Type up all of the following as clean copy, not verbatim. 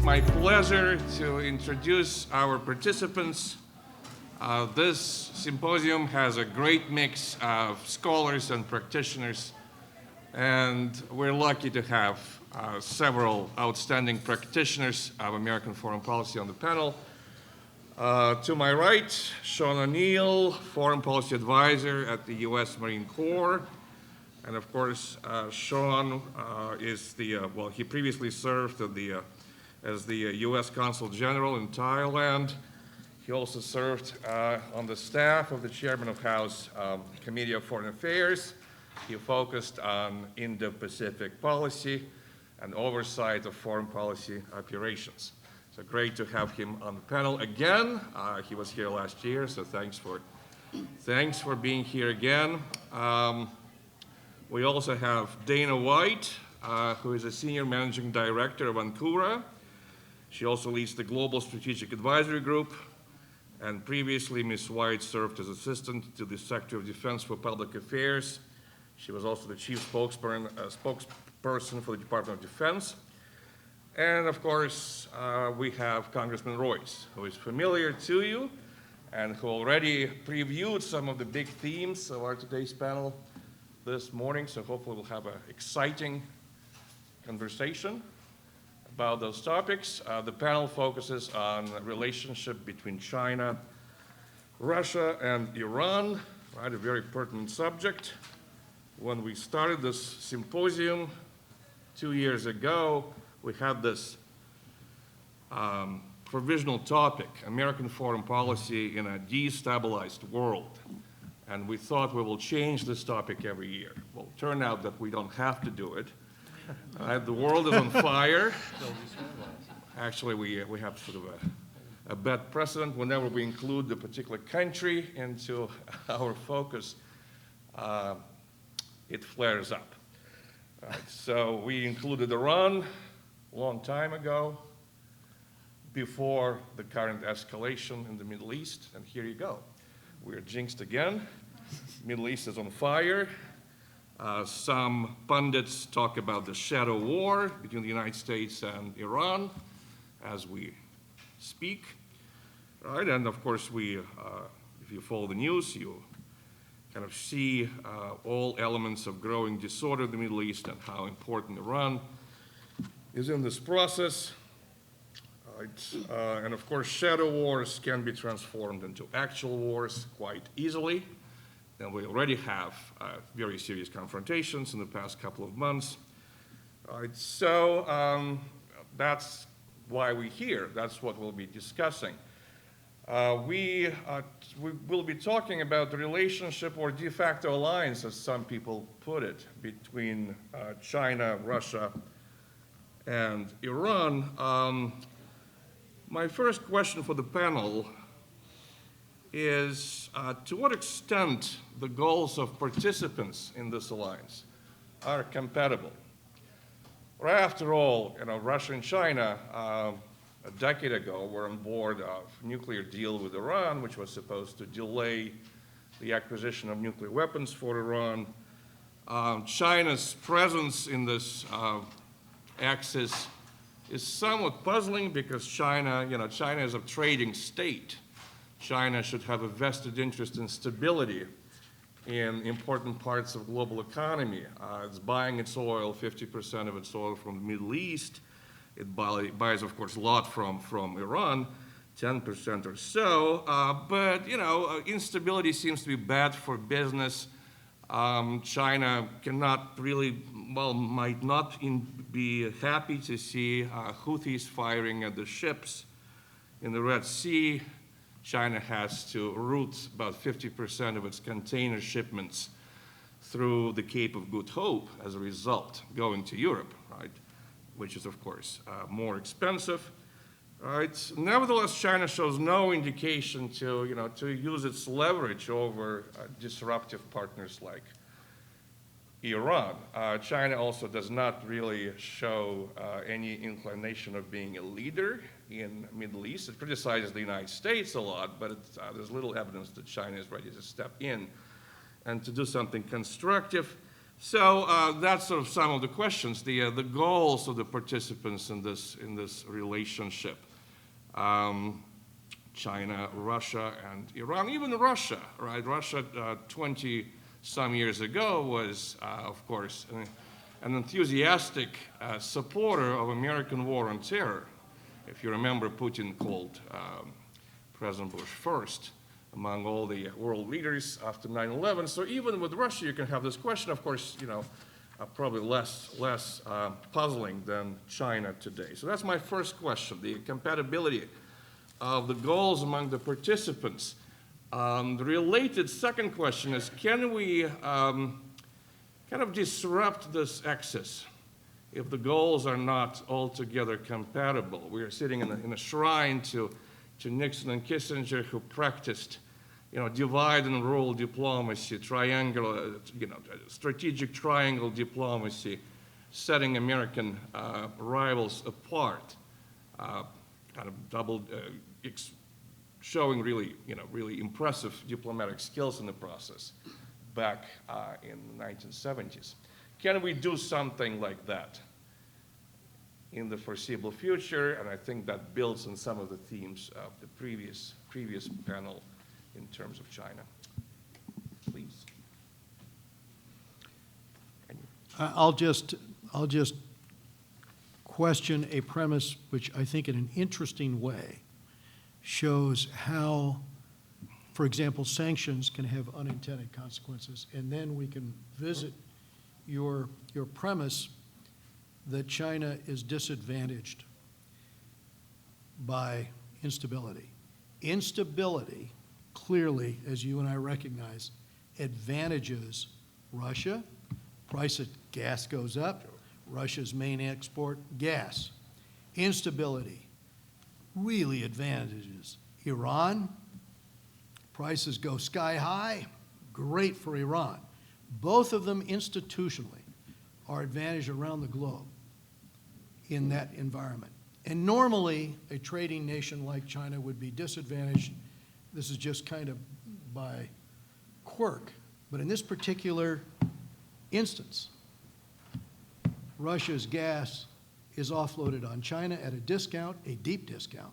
my pleasure to introduce our participants. This symposium has a great mix of scholars and practitioners, and we're lucky to have several outstanding practitioners of American foreign policy on the panel. To my right, Sean O'Neill, Foreign Policy Advisor at the U.S. Marine Corps. And of course, Sean is he previously served as the U.S. Consul General in Thailand. He also served on the staff of the Chairman of House Committee of Foreign Affairs. He focused on Indo-Pacific policy and oversight of foreign policy operations. So great to have him on the panel again. He was here last year, so thanks for being here again. We also have Dana White, who is a Senior Managing Director of Ancora. She also leads the Global Strategic Advisory Group, and previously Ms. White served as Assistant to the Secretary of Defense for Public Affairs. She was also the Chief spokesperson for the Department of Defense. And of course, we have Congressman Royce, who is familiar to you and who already previewed some of the big themes of our today's panel this morning, so hopefully we'll have an exciting conversation about those topics. The panel focuses on the relationship between China, Russia, and Iran, right, a very pertinent subject. When we started this symposium 2 years ago, we had this provisional topic, American foreign policy in a destabilized world. And we thought we will change this topic every year. Well, it turned out that we don't have to do it. The world is on fire. Actually, we have sort of a bad precedent. Whenever we include the particular country into our focus, it flares up. Right, so we included Iran a long time ago, before the current escalation in the Middle East, and here you go. We're jinxed again. Middle East is on fire. Some pundits talk about the shadow war between the United States and Iran as we speak. Right? And of course, if you follow the news, you kind of see all elements of growing disorder in the Middle East and how important Iran is in this process. And of course, shadow wars can be transformed into actual wars quite easily. And we already have very serious confrontations in the past couple of months. So that's why we're here. That's what we'll be discussing. We will be talking about the relationship, or de facto alliance, as some people put it, between China, Russia, and Iran. My first question for the panel is, to what extent the goals of participants in this alliance are compatible? Right, after all, Russia and China a decade ago were on board of a nuclear deal with Iran, which was supposed to delay the acquisition of nuclear weapons for Iran. China's presence in this axis is somewhat puzzling because China is a trading state. China should have a vested interest in stability in important parts of the global economy. It's buying its oil, 50% of its oil from the Middle East. It buys, of course, a lot from Iran, 10% or so. But instability seems to be bad for business. China cannot really, might not be happy to see Houthis firing at the ships in the Red Sea. China has to route about 50% of its container shipments through the Cape of Good Hope as a result, going to Europe, right? Which is, of course, more expensive. Right? Nevertheless, China shows no indication to use its leverage over disruptive partners like Iran. China also does not really show any inclination of being a leader in the Middle East. It criticizes the United States a lot, but there's little evidence that China is ready to step in and to do something constructive. So that's sort of some of the questions, the goals of the participants in this relationship. China, Russia, and Iran, even Russia, right? Russia 20-some years ago was, of course, an enthusiastic supporter of American war on terror. If you remember, Putin called President Bush first among all the world leaders after 9/11. So even with Russia, you can have this question. Of course, probably less puzzling than China today. So that's my first question: the compatibility of the goals among the participants. The related second question is: can we kind of disrupt this axis if the goals are not altogether compatible? We are sitting in a shrine to Nixon and Kissinger, who practiced, divide and rule diplomacy, triangular, strategic triangle diplomacy, setting American rivals apart, kind of showing really impressive diplomatic skills in the process back in the 1970s. Can we do something like that in the foreseeable future? And I think that builds on some of the themes of the previous panel in terms of China. Please. I'll just question a premise which I think in an interesting way shows how, for example, sanctions can have unintended consequences. And then we can visit your premise that China is disadvantaged by instability. Instability, clearly, as you and I recognize, advantages Russia. Price of gas goes up. Russia's main export, gas. Instability really advantages Iran. Prices go sky high, great for Iran. Both of them institutionally are advantaged around the globe in that environment. And normally, a trading nation like China would be disadvantaged. This is just kind of by quirk. But in this particular instance, Russia's gas is offloaded on China at a discount, a deep discount.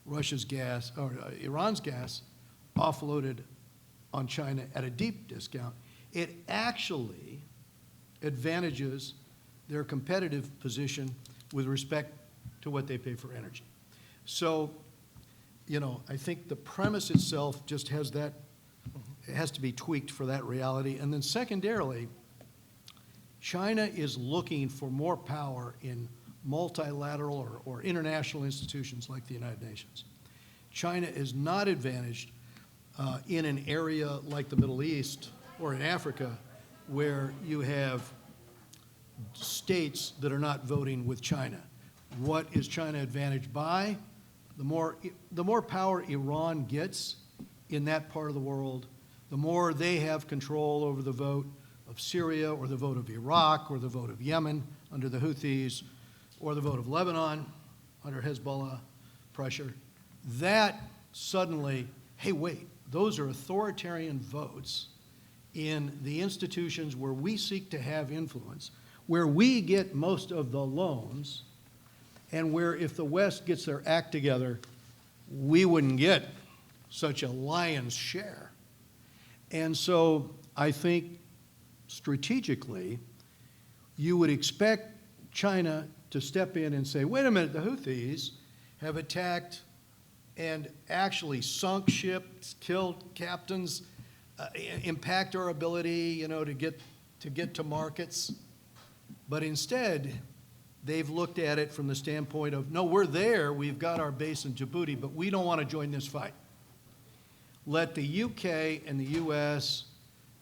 Iran's gas offloaded on China at a deep discount. It actually advantages their competitive position with respect to what they pay for energy. So, I think the premise itself just has that, it has to be tweaked for that reality. And then secondarily, China is looking for more power in multilateral or international institutions like the United Nations. China is not advantaged in an area like the Middle East or in Africa, where you have states that are not voting with China. What is China advantaged by? The more power Iran gets in that part of the world, the more they have control over the vote of Syria or the vote of Iraq or the vote of Yemen under the Houthis or the vote of Lebanon under Hezbollah pressure. That suddenly, hey, wait, those are authoritarian votes in the institutions where we seek to have influence, where we get most of the loans, and where if the West gets their act together, we wouldn't get such a lion's share. And so I think strategically, you would expect China to step in and say, wait a minute, the Houthis have attacked and actually sunk ships, killed captains, impact our ability, to get to markets. But instead, they've looked at it from the standpoint of, no, we're there, we've got our base in Djibouti, but we don't want to join this fight. Let the UK and the US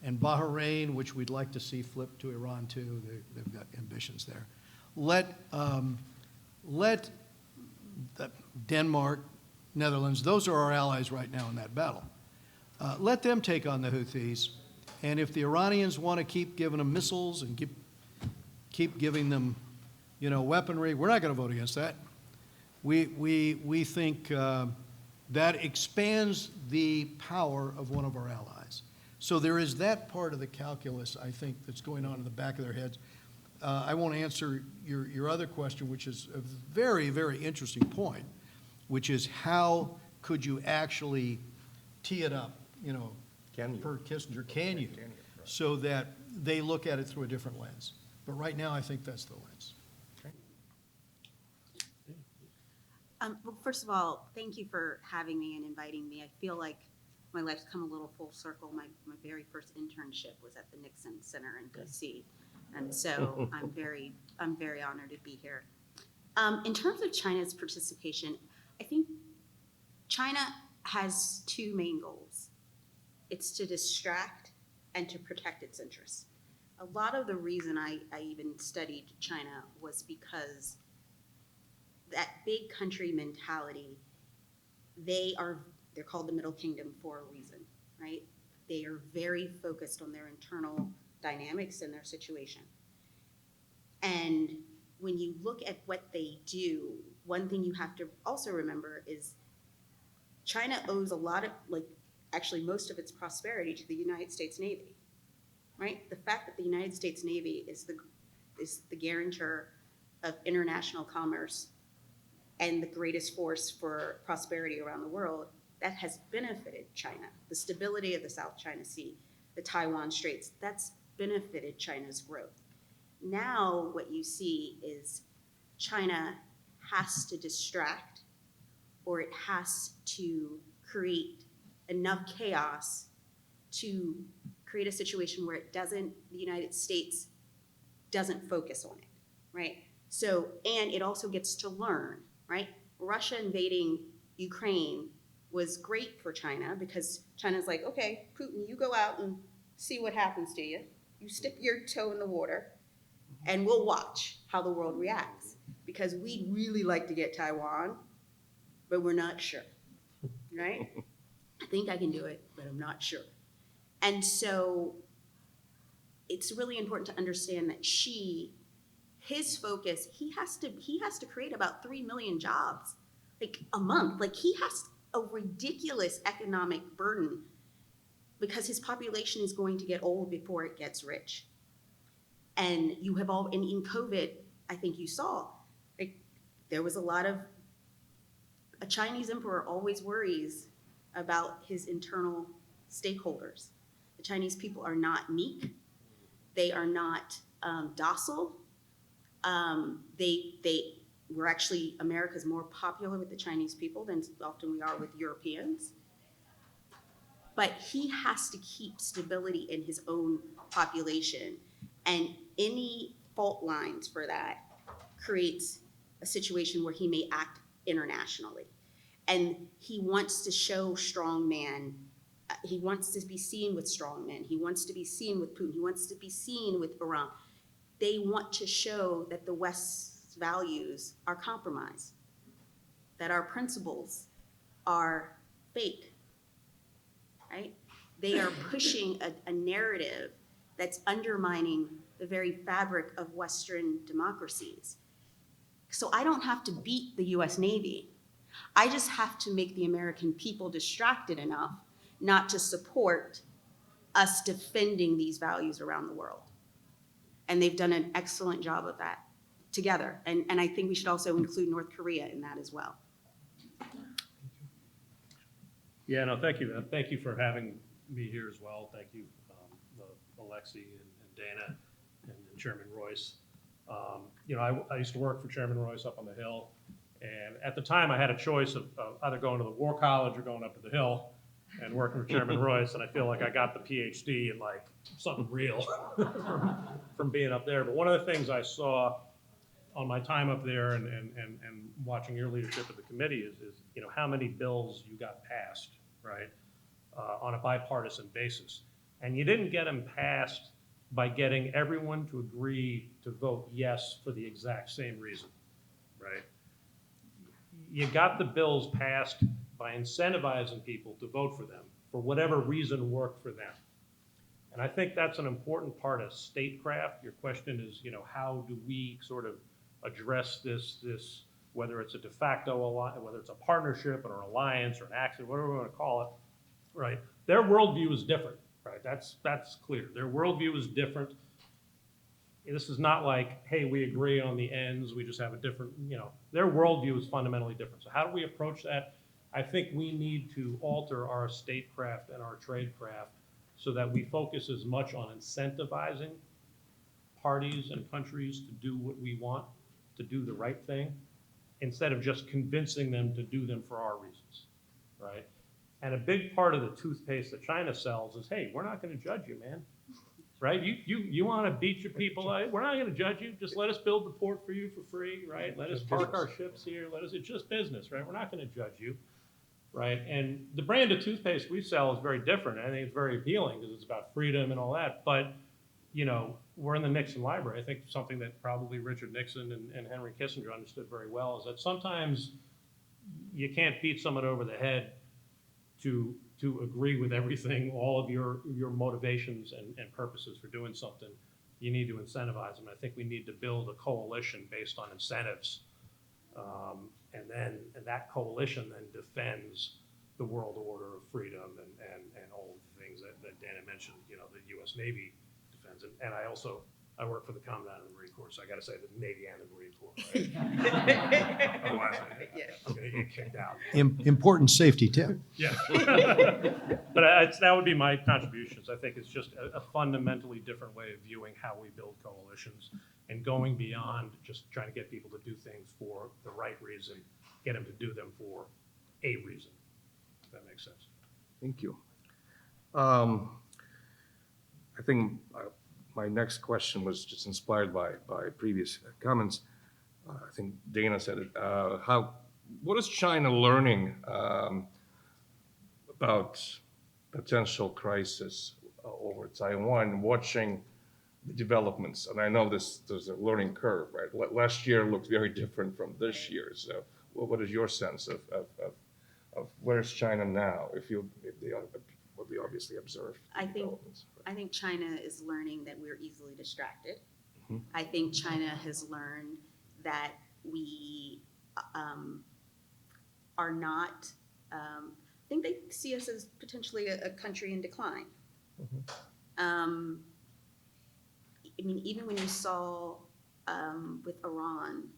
and Bahrain, which we'd like to see flip to Iran too, they've got ambitions there. Let Denmark, Netherlands, those are our allies right now in that battle. Let them take on the Houthis, and if the Iranians want to keep giving them missiles and keep giving them, weaponry, we're not going to vote against that. We think that expands the power of one of our allies. So there is that part of the calculus, I think, that's going on in the back of their heads. I won't answer your other question, which is a very, very interesting point, which is how could you actually tee it up, you know, Can you? per Kissinger, can you? Can you? Right. So that they look at it through a different lens. But right now, I think that's the lens. Okay. Well, first of all, thank you for having me and inviting me. I feel like my life's come a little full circle. My very first internship was at the Nixon Center in DC. And so I'm very honored to be here. In terms of China's participation, I think China has two main goals. It's to distract and to protect its interests. A lot of the reason I even studied China was because that big country mentality, they're called the Middle Kingdom for a reason, right? They are very focused on their internal dynamics and their situation. And when you look at what they do, one thing you have to also remember is China owes a lot of, actually most of its prosperity to the United States Navy, right? The fact that the United States Navy is the guarantor of international commerce and the greatest force for prosperity around the world, that has benefited China. The stability of the South China Sea, the Taiwan Straits, that's benefited China's growth. Now what you see is China has to distract, or it has to create enough chaos to create a situation where the United States doesn't focus on it, right? So, and it also gets to learn, right? Russia invading Ukraine was great for China because China's like, okay, Putin, you go out and see what happens to you. You stick your toe in the water and we'll watch how the world reacts, because we'd really like to get Taiwan, but we're not sure, right? I think I can do it, but I'm not sure. And so it's really important to understand that his focus, he has to create about 3 million jobs, like a month. Like he has a ridiculous economic burden because his population is going to get old before it gets rich. And you have and in COVID, I think you saw, like there was a lot of, a Chinese emperor always worries about his internal stakeholders. The Chinese people are not meek. They are not docile. We're actually, America's more popular with the Chinese people than often we are with Europeans. But he has to keep stability in his own population. And any fault lines for that creates a situation where he may act internationally. And he wants to show strong man. He wants to be seen with strong men. He wants to be seen with Putin. He wants to be seen with Iran. They want to show that the West's values are compromised, that our principles are fake, right? They are pushing a narrative that's undermining the very fabric of Western democracies. So I don't have to beat the US Navy. I just have to make the American people distracted enough not to support us defending these values around the world. And they've done an excellent job of that together. And I think we should also include North Korea in that as well. Yeah, no, thank you. Thank you for having me here as well. Thank you, Alexi and Dana and Chairman Royce. You know, I used to work for Chairman Royce up on the Hill. And at the time, I had a choice of either going to the War College or going up to the Hill and working with Chairman Royce. And I feel like I got the PhD in like something real from being up there. But one of the things I saw on my time up there and watching your leadership of the committee is you know, how many bills you got passed, right, on a bipartisan basis. And you didn't get them passed by getting everyone to agree to vote yes for the exact same reason, right? You got the bills passed by incentivizing people to vote for them for whatever reason worked for them. And I think that's an important part of statecraft. Your question is, you know, how do we sort of address this, whether it's a de facto alliance, whether it's a partnership or an alliance or an action, whatever we want to call it, right? Their worldview is different. right? That's clear. Their worldview is different. This is not like, hey, we agree on the ends, we just have a different, their worldview is fundamentally different. So how do we approach that? I think we need to alter our statecraft and our tradecraft so that we focus as much on incentivizing parties and countries to do what we want, to do the right thing, instead of just convincing them to do them for our reasons, right? And a big part of the toothpaste that China sells is, hey, we're not gonna judge you, man. Right? You wanna beat your people, we're not gonna judge you, just let us build the port for you for free, right? Let us park our ships here, it's just business, right? We're not gonna judge you, right? And the brand of toothpaste we sell is very different. I think it's very appealing because it's about freedom and all that, but we're in the Nixon library. I think something that probably Richard Nixon and Henry Kissinger understood very well is that sometimes you can't beat someone over the head to agree with everything, all of your motivations and purposes for doing something. You need to incentivize them. I think we need to build a coalition based on incentives. And that coalition then defends the world order of freedom and all of the things that Dana mentioned, the US Navy defends. And I work for the Commandant of the Marine Corps, so I gotta say the Navy and the Marine Corps, right? Otherwise, I'm gonna get kicked out. Important safety tip. Yeah. But that would be my contributions. I think it's just a fundamentally different way of viewing how we build coalitions and going beyond just trying to get people to do things for the right reason, get them to do them for a reason, if that makes sense. Thank you. I think my next question was just inspired by previous comments. I think Dana said it. What is China learning about potential crisis over Taiwan, watching the developments? And I know there's a learning curve, right? Last year looked very different from this year. So what is your sense of where's China now, what we obviously observed? I think China is learning that we're easily distracted. Mhm. I think China has learned that we are not, I think they see us as potentially a country in decline. Mhm. I mean, even when you saw with Iran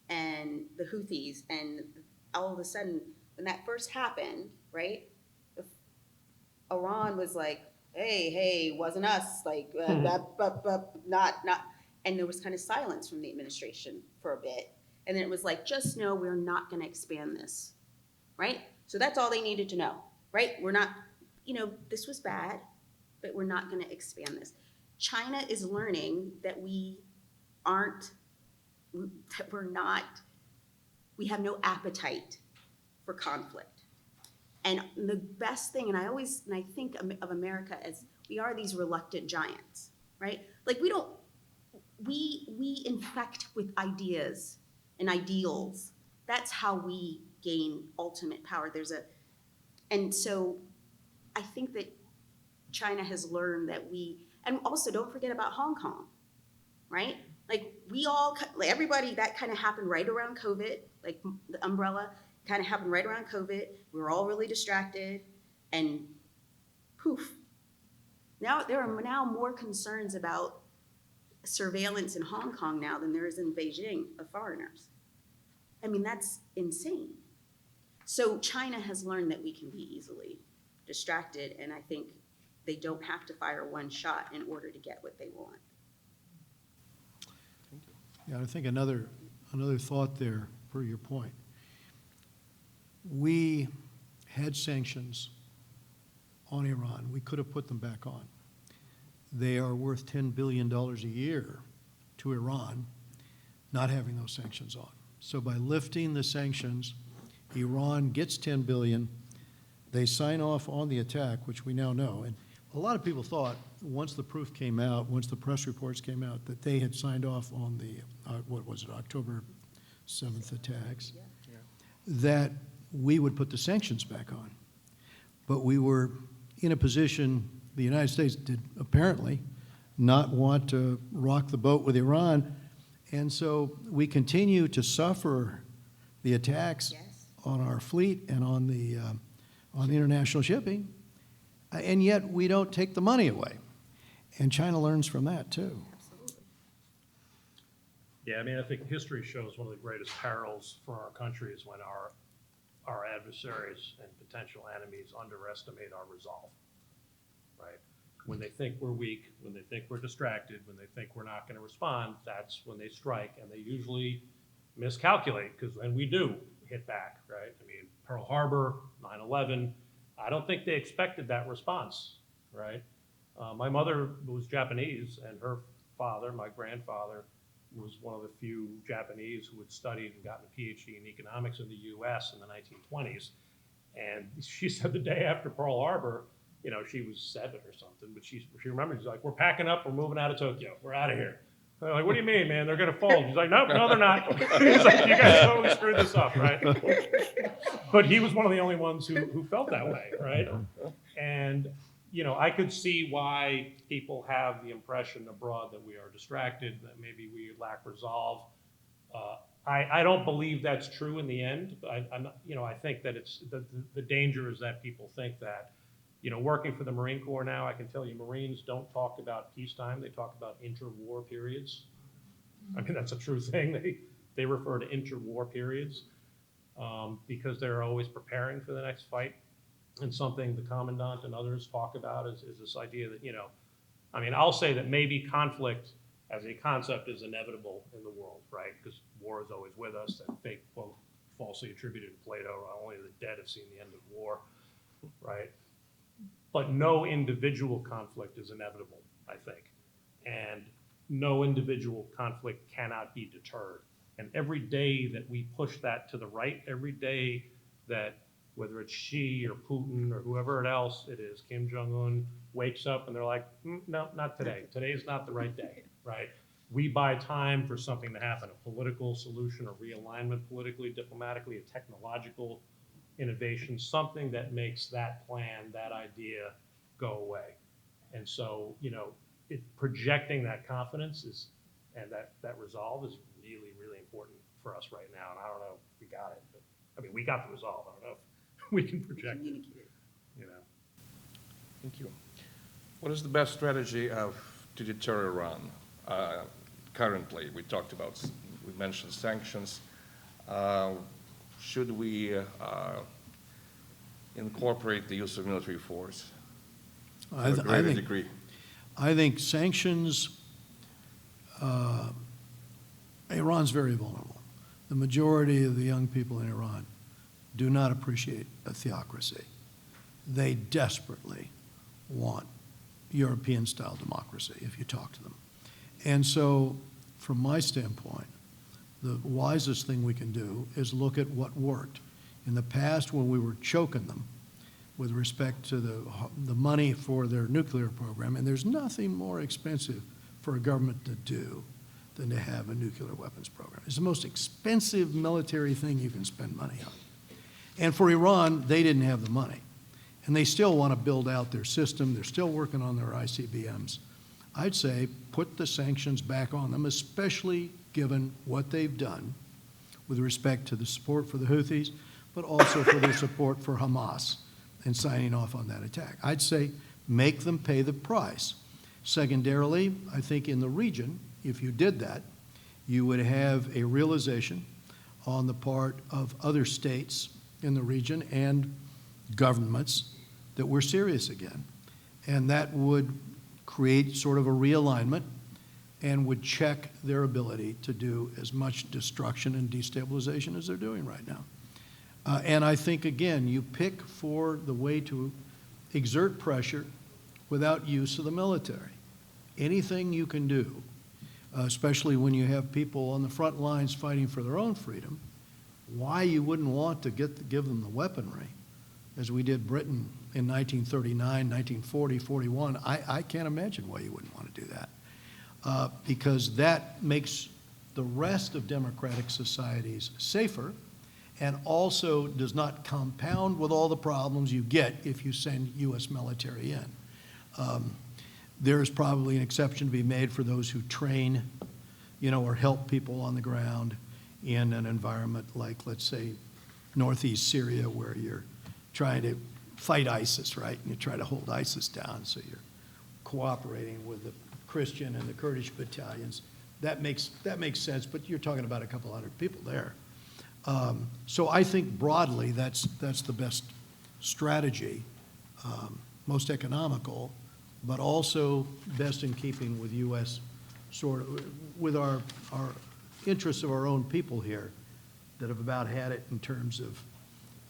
and the Houthis, and all of a sudden, when that first happened, right? Iran was like, hey, wasn't us, like, not, and there was kind of silence from the administration for a bit. And then it was like, just know we're not gonna expand this, right? So that's all they needed to know, right? We're not, this was bad, but we're not gonna expand this. China is learning that we have no appetite for conflict. And the best thing, and I think of America as we are these reluctant giants, right? Like we infect with ideas and ideals. That's how we gain ultimate power. And so I think that China has learned that and also don't forget about Hong Kong, right? Like everybody, that kind of happened right around COVID, like the umbrella kind of happened right around COVID. We were all really distracted and poof. Now there are more concerns about surveillance in Hong Kong now than there is in Beijing of foreigners. I mean, that's insane. So China has learned that we can be easily distracted, and I think they don't have to fire one shot in order to get what they want. Yeah, I think another thought there, per your point. We had sanctions on Iran. We could have put them back on. They are worth $10 billion a year to Iran, not having those sanctions on. So by lifting the sanctions, Iran gets $10 billion. They sign off on the attack, which we now know. And a lot of people thought once the proof came out, once the press reports came out, that they had signed off on the, October 7th attacks, that we would put the sanctions back on. But we were in a position, the United States did apparently not want to rock the boat with Iran. And so we continue to suffer the attacks on our fleet and on the international shipping. And yet, we don't take the money away. And China learns from that, too. Absolutely. Yeah, I mean, I think history shows one of the greatest perils for our country is when our adversaries and potential enemies underestimate our resolve, right? When they think we're weak, when they think we're distracted, when they think we're not gonna respond, that's when they strike, and they usually miscalculate, because then we do hit back, right? I mean, Pearl Harbor, 9/11, I don't think they expected that response, right? My mother was Japanese, and her father, my grandfather, was one of the few Japanese who had studied and gotten a PhD in economics in the US in the 1920s. And she said the day after Pearl Harbor, you know, she was 7 or something, but she remembers, she's like, we're packing up, we're moving out of Tokyo, we're out of here. They're like, what do you mean, man? They're gonna fold. He's like, nope, no, they're not. He's like, you guys totally screwed this up, right? But he was one of the only ones who felt that way, right? And, you know, I could see why people have the impression abroad that we are distracted, that maybe we lack resolve. I don't believe that's true in the end, but I'm not, you know, I think that it's, the danger is that people think that, you know, working for the Marine Corps now, I can tell you Marines don't talk about peacetime, they talk about interwar periods. I mean, that's a true thing. They refer to interwar periods because they're always preparing for the next fight. And something the commandant and others talk about is this idea that, you know, I mean, I'll say that maybe conflict as a concept is inevitable in the world, right? Because war is always with us. That fake quote falsely attributed to Plato, only the dead have seen the end of war, right? But no individual conflict is inevitable, I think. And no individual conflict cannot be deterred. And every day that we push that to the right, every day that whether it's Xi or Putin or whoever else it is, Kim Jong-un wakes up and they're like, no, not today. Today's not the right day, right? We buy time for something to happen, a political solution, a realignment politically, diplomatically, a technological innovation, something that makes that plan, that idea go away. And so, you know, projecting that confidence is, and that resolve is really, really important for us right now. And I don't know if we got it, but I mean, we got the resolve. I don't know if we can project it, Communicate. you know. Thank you. What is the best strategy to deter Iran currently? We talked about, we mentioned sanctions. Should we incorporate the use of military force to a greater degree? I think sanctions, Iran's very vulnerable. The majority of the young people in Iran do not appreciate a theocracy. They desperately want European-style democracy, if you talk to them. And so, from my standpoint, the wisest thing we can do is look at what worked. In the past, when we were choking them with respect to the money for their nuclear program, and there's nothing more expensive for a government to do than to have a nuclear weapons program. It's the most expensive military thing you can spend money on. And for Iran, they didn't have the money. And they still want to build out their system. They're still working on their ICBMs. I'd say put the sanctions back on them, especially given what they've done with respect to the support for the Houthis, but also for their support for Hamas and signing off on that attack. I'd say make them pay the price. Secondarily, I think in the region, if you did that, you would have a realization on the part of other states in the region and governments that we're serious again. And that would create sort of a realignment and would check their ability to do as much destruction and destabilization as they're doing right now. And I think, again, you pick for the way to exert pressure without use of the military. Anything you can do, especially when you have people on the front lines fighting for their own freedom, why you wouldn't want to give them the weaponry, as we did Britain in 1939, 1940, 41, I can't imagine why you wouldn't want to do that. Because that makes the rest of democratic societies safer and also does not compound with all the problems you get if you send U.S. military in. There's probably an exception to be made for those who train, you know, or help people on the ground in an environment like, let's say, northeast Syria, where you're trying to fight ISIS, right? And you try to hold ISIS down, so you're cooperating with the Christian and the Kurdish battalions. That makes sense, but you're talking about a couple hundred people there. So I think broadly, that's the best strategy, most economical, but also best in keeping with U.S. with our interests of our own people here that have about had it in terms of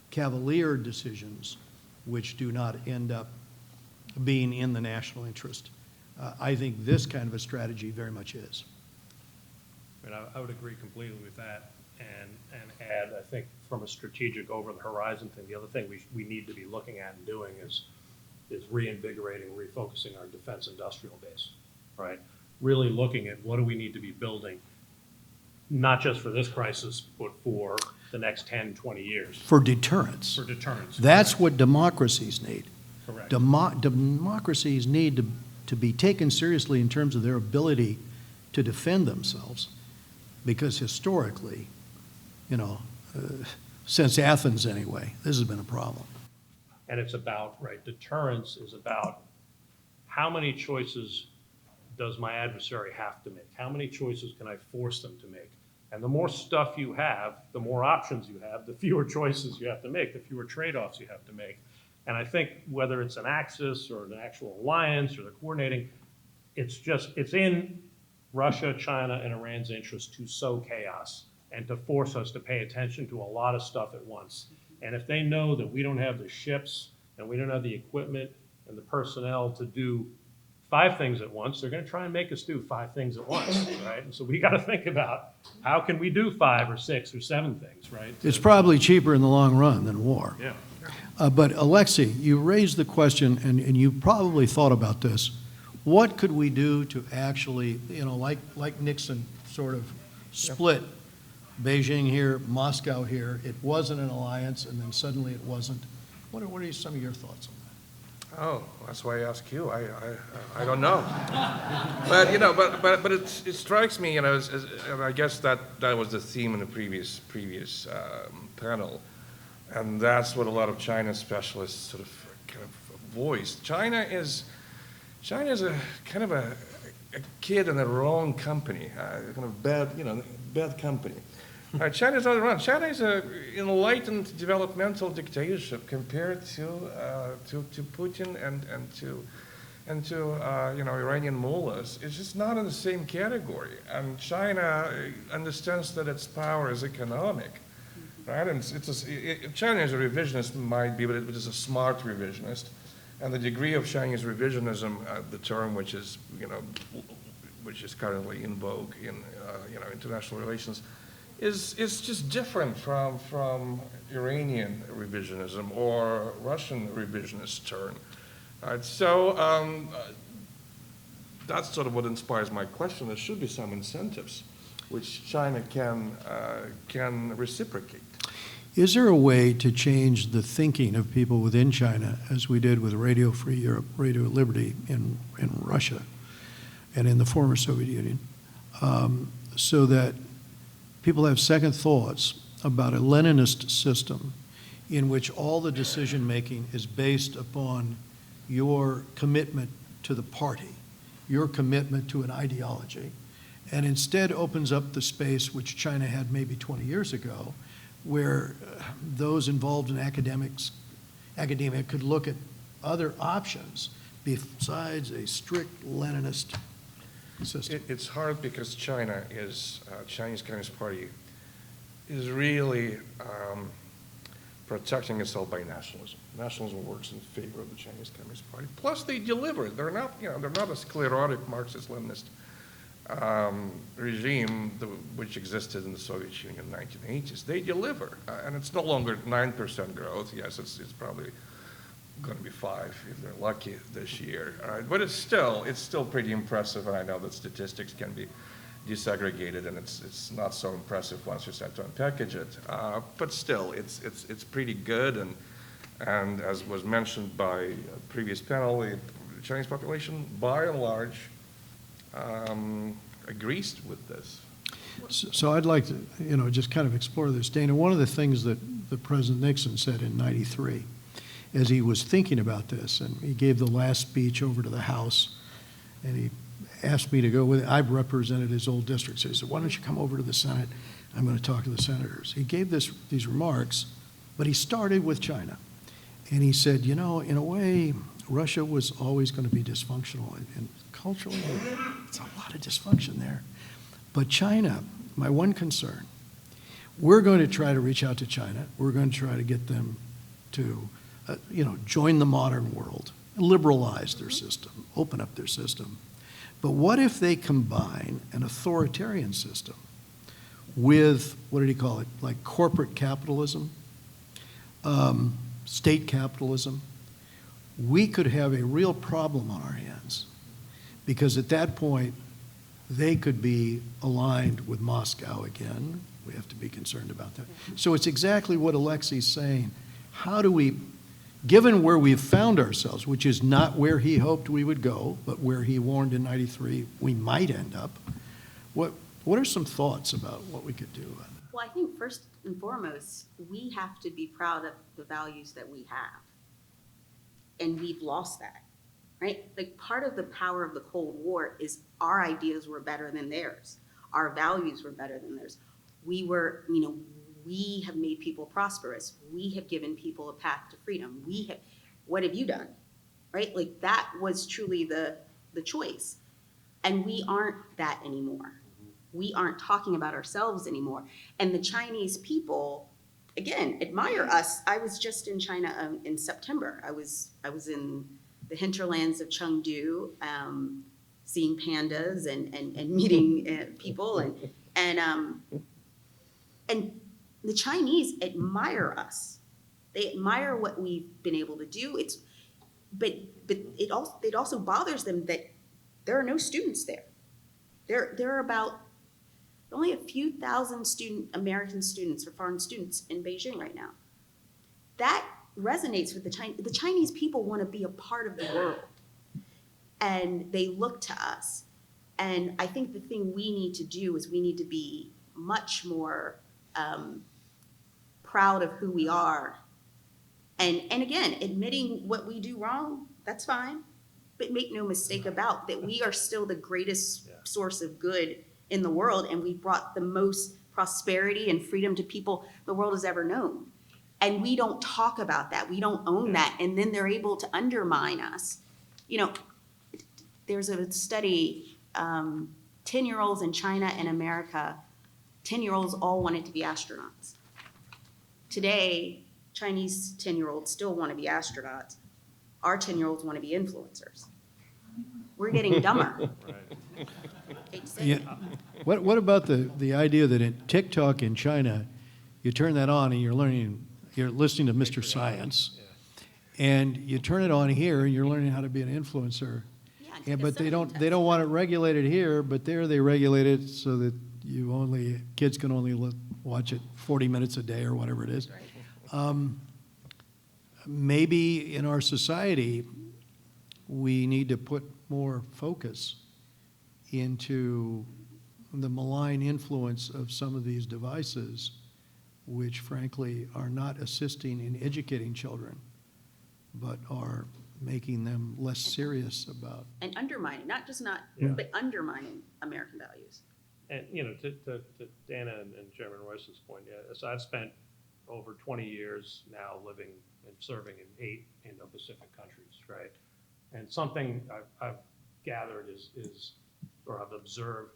cavalier decisions which do not end up being in the national interest. I think this kind of a strategy very much is. I mean, I would agree completely with that, and add, I think, from a strategic over-the-horizon thing, the other thing we need to be looking at and doing is reinvigorating, refocusing our defense industrial base, right? Really looking at what do we need to be building, not just for this crisis, but for the next 10, 20 years. For deterrence. For deterrence. That's correct. what democracies need. Correct. Democracies need to be taken seriously in terms of their ability to defend themselves, because historically, since Athens anyway, this has been a problem. And it's about, right, deterrence is about how many choices does my adversary have to make? How many choices can I force them to make? And the more stuff you have, the more options you have, the fewer choices you have to make, the fewer trade-offs you have to make. And I think whether it's an axis or an actual alliance or the coordinating, it's in Russia, China, and Iran's interest to sow chaos and to force us to pay attention to a lot of stuff at once. And if they know that we don't have the ships and we don't have the equipment and the personnel to do 5 things at once, they're going to try and make us do 5 things at once, right? And so we got to think about how can we do 5 or 6 or 7 things, right? It's probably cheaper in the long run than war. Yeah. But Alexei, you raised the question, and you probably thought about this. What could we do to actually, like Nixon sort of split Beijing here, Moscow here? It wasn't an alliance, and then suddenly it wasn't. What are some of your thoughts on that? Oh, that's why I ask you. I don't know. But it strikes me, and I guess that was the theme in the previous panel, and that's what a lot of China specialists sort of kind of voiced. China is a kind of a kid in the wrong company, kind of bad company. China's not around. China is an enlightened developmental dictatorship compared to Putin and to Iranian mullahs. It's just not in the same category. And China understands that its power is economic, right? And China is a revisionist, might be, but it is a smart revisionist. And the degree of Chinese revisionism, the term which is currently in vogue in international relations, is just different from Iranian revisionism or Russian revisionist turn. So that's sort of what inspires my question. There should be some incentives which China can reciprocate. Is there a way to change the thinking of people within China, as we did with Radio Free Europe, Radio Liberty in Russia and in the former Soviet Union, so that people have second thoughts about a Leninist system in which all the decision-making is based upon your commitment to the party, your commitment to an ideology, and instead opens up the space which China had maybe 20 years ago, where those involved in academia could look at other options besides a strict Leninist system? It's hard because Chinese Communist Party is really protecting itself by nationalism. Nationalism works in favor of the Chinese Communist Party. Plus, they deliver. They're not a sclerotic Marxist-Leninist regime which existed in the Soviet Union in the 1980s. They deliver, and it's no longer 9% growth. Yes, it's probably going to be 5 if they're lucky this year. But it's still pretty impressive, and I know that statistics can be desegregated, and it's not so impressive once you start to unpackage it. But still, it's pretty good, and as was mentioned by a previous panel, the Chinese population, by and large, agrees with this. So I'd like to, just kind of explore this. Dana, one of the things that President Nixon said in '93, as he was thinking about this, and he gave the last speech over to the House, and he asked me to go with it. I've represented his old district, so he said, why don't you come over to the Senate? I'm going to talk to the senators. He gave these remarks, but he started with China. And he said, you know, in a way, Russia was always going to be dysfunctional, and culturally, it's a lot of dysfunction there. But China, my one concern, we're going to try to reach out to China. We're going to try to get them to, join the modern world, liberalize their system, open up their system. But what if they combine an authoritarian system with, what did he call it, like corporate capitalism, state capitalism? We could have a real problem on our hands, because at that point, they could be aligned with Moscow again. We have to be concerned about that. So it's exactly what Alexei's saying. How do we, given where we've found ourselves, which is not where he hoped we would go, but where he warned in '93 we might end up, what are some thoughts about what we could do? Well, I think first and foremost, we have to be proud of the values that we have. And we've lost that, right? Like, part of the power of the Cold War is our ideas were better than theirs. Our values were better than theirs. We were, we have made people prosperous. We have given people a path to freedom. What have you done, right? Like, that was truly the choice. And we aren't that anymore. We aren't talking about ourselves anymore. And the Chinese people, again, admire us. I was just in China in September. I was in the hinterlands of Chengdu, seeing pandas and meeting people, and the Chinese admire us. They admire what we've been able to do. But it also bothers them that there are no students there. There are about only a few thousand American students or foreign students in Beijing right now. That resonates with the Chinese. The Chinese people want to be a part of the world, and they look to us. And I think the thing we need to do is we need to be much more proud of who we are. And again, admitting what we do wrong, that's fine. But make no mistake about that, we are still the greatest source of good in the world, and we brought the most prosperity and freedom to people the world has ever known. And we don't talk about that. We don't own that. And then they're able to undermine us. There's a study, 10-year-olds in China and America, 10-year-olds all wanted to be astronauts. Today, Chinese 10-year-olds still want to be astronauts. Our 10-year-olds want to be influencers. We're getting dumber. Hate to say Yeah. it. What about the idea that in TikTok in China, you turn that on and you're listening to Mr. Science, and you turn it on here and you're learning how to be an influencer. Yeah, But they don't want it regulated here, but there they regulate it so that kids can only watch it 40 minutes a day or whatever it is. Maybe in our society, we need to put more focus into the malign influence of some of these devices, which frankly are not assisting in educating children, but are making them less serious about. And undermining, but undermining American values. And, to Dana and Chairman Royce's point, so I've spent over 20 years now living and serving in 8 Indo-Pacific countries, right? And something I've gathered or I've observed,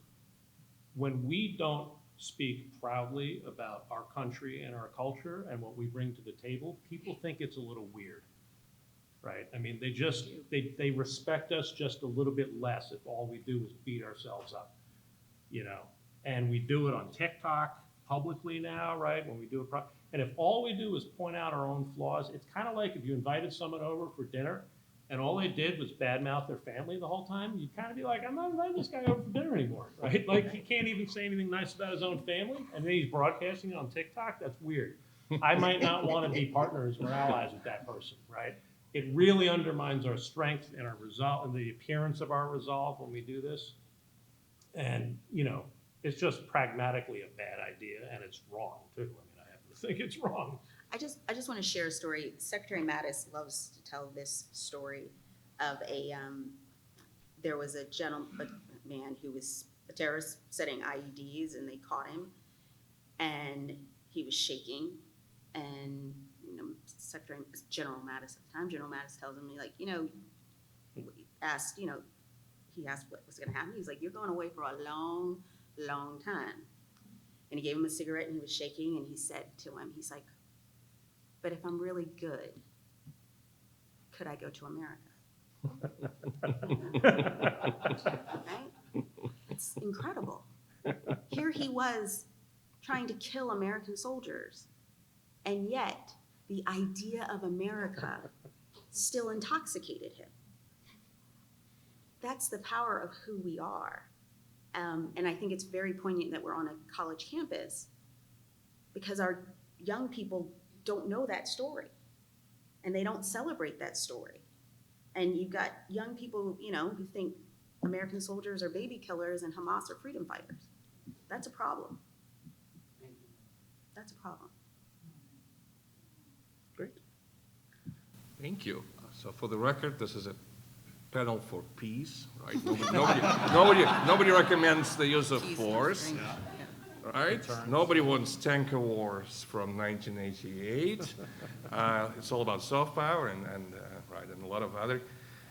when we don't speak proudly about our country and our culture and what we bring to the table, people think it's a little weird, right? I mean, they respect us just a little bit less if all we do is beat ourselves up, and we do it on TikTok publicly now, right? When we do it, and if all we do is point out our own flaws, it's kind of like if you invited someone over for dinner and all they did was badmouth their family the whole time, you'd kind of be like, I'm not inviting this guy over for dinner anymore, right? Like, he can't even say anything nice about his own family, and then he's broadcasting it on TikTok. That's weird. I might not want to be partners or allies with that person, right? It really undermines our strength and our resolve and the appearance of our resolve when we do this. And, it's just pragmatically a bad idea, and it's wrong, too. I mean, I happen to think it's wrong. I just want to share a story. Secretary Mattis loves to tell this story of there was a man who was a terrorist setting IEDs, and they caught him, and he was shaking, and General Mattis at the time, General Mattis tells him, like, he asked what was going to happen. He's like, you're going away for a long, long time. And he gave him a cigarette, and he was shaking, and he said to him, he's like, but if I'm really good, could I go to America? Right? It's incredible. Here he was trying to kill American soldiers, and yet the idea of America still intoxicated him. That's the power of who we are. And I think it's very poignant that we're on a college campus, because our young people don't know that story, and they don't celebrate that story. And you've got young people, who think American soldiers are baby killers and Hamas are freedom fighters. That's a problem. That's a problem. Great. Thank you. So for the record, this is a panel for peace, right? Nobody recommends the use of force, right? Nobody wants tanker wars from 1988. It's all about soft power and a lot of other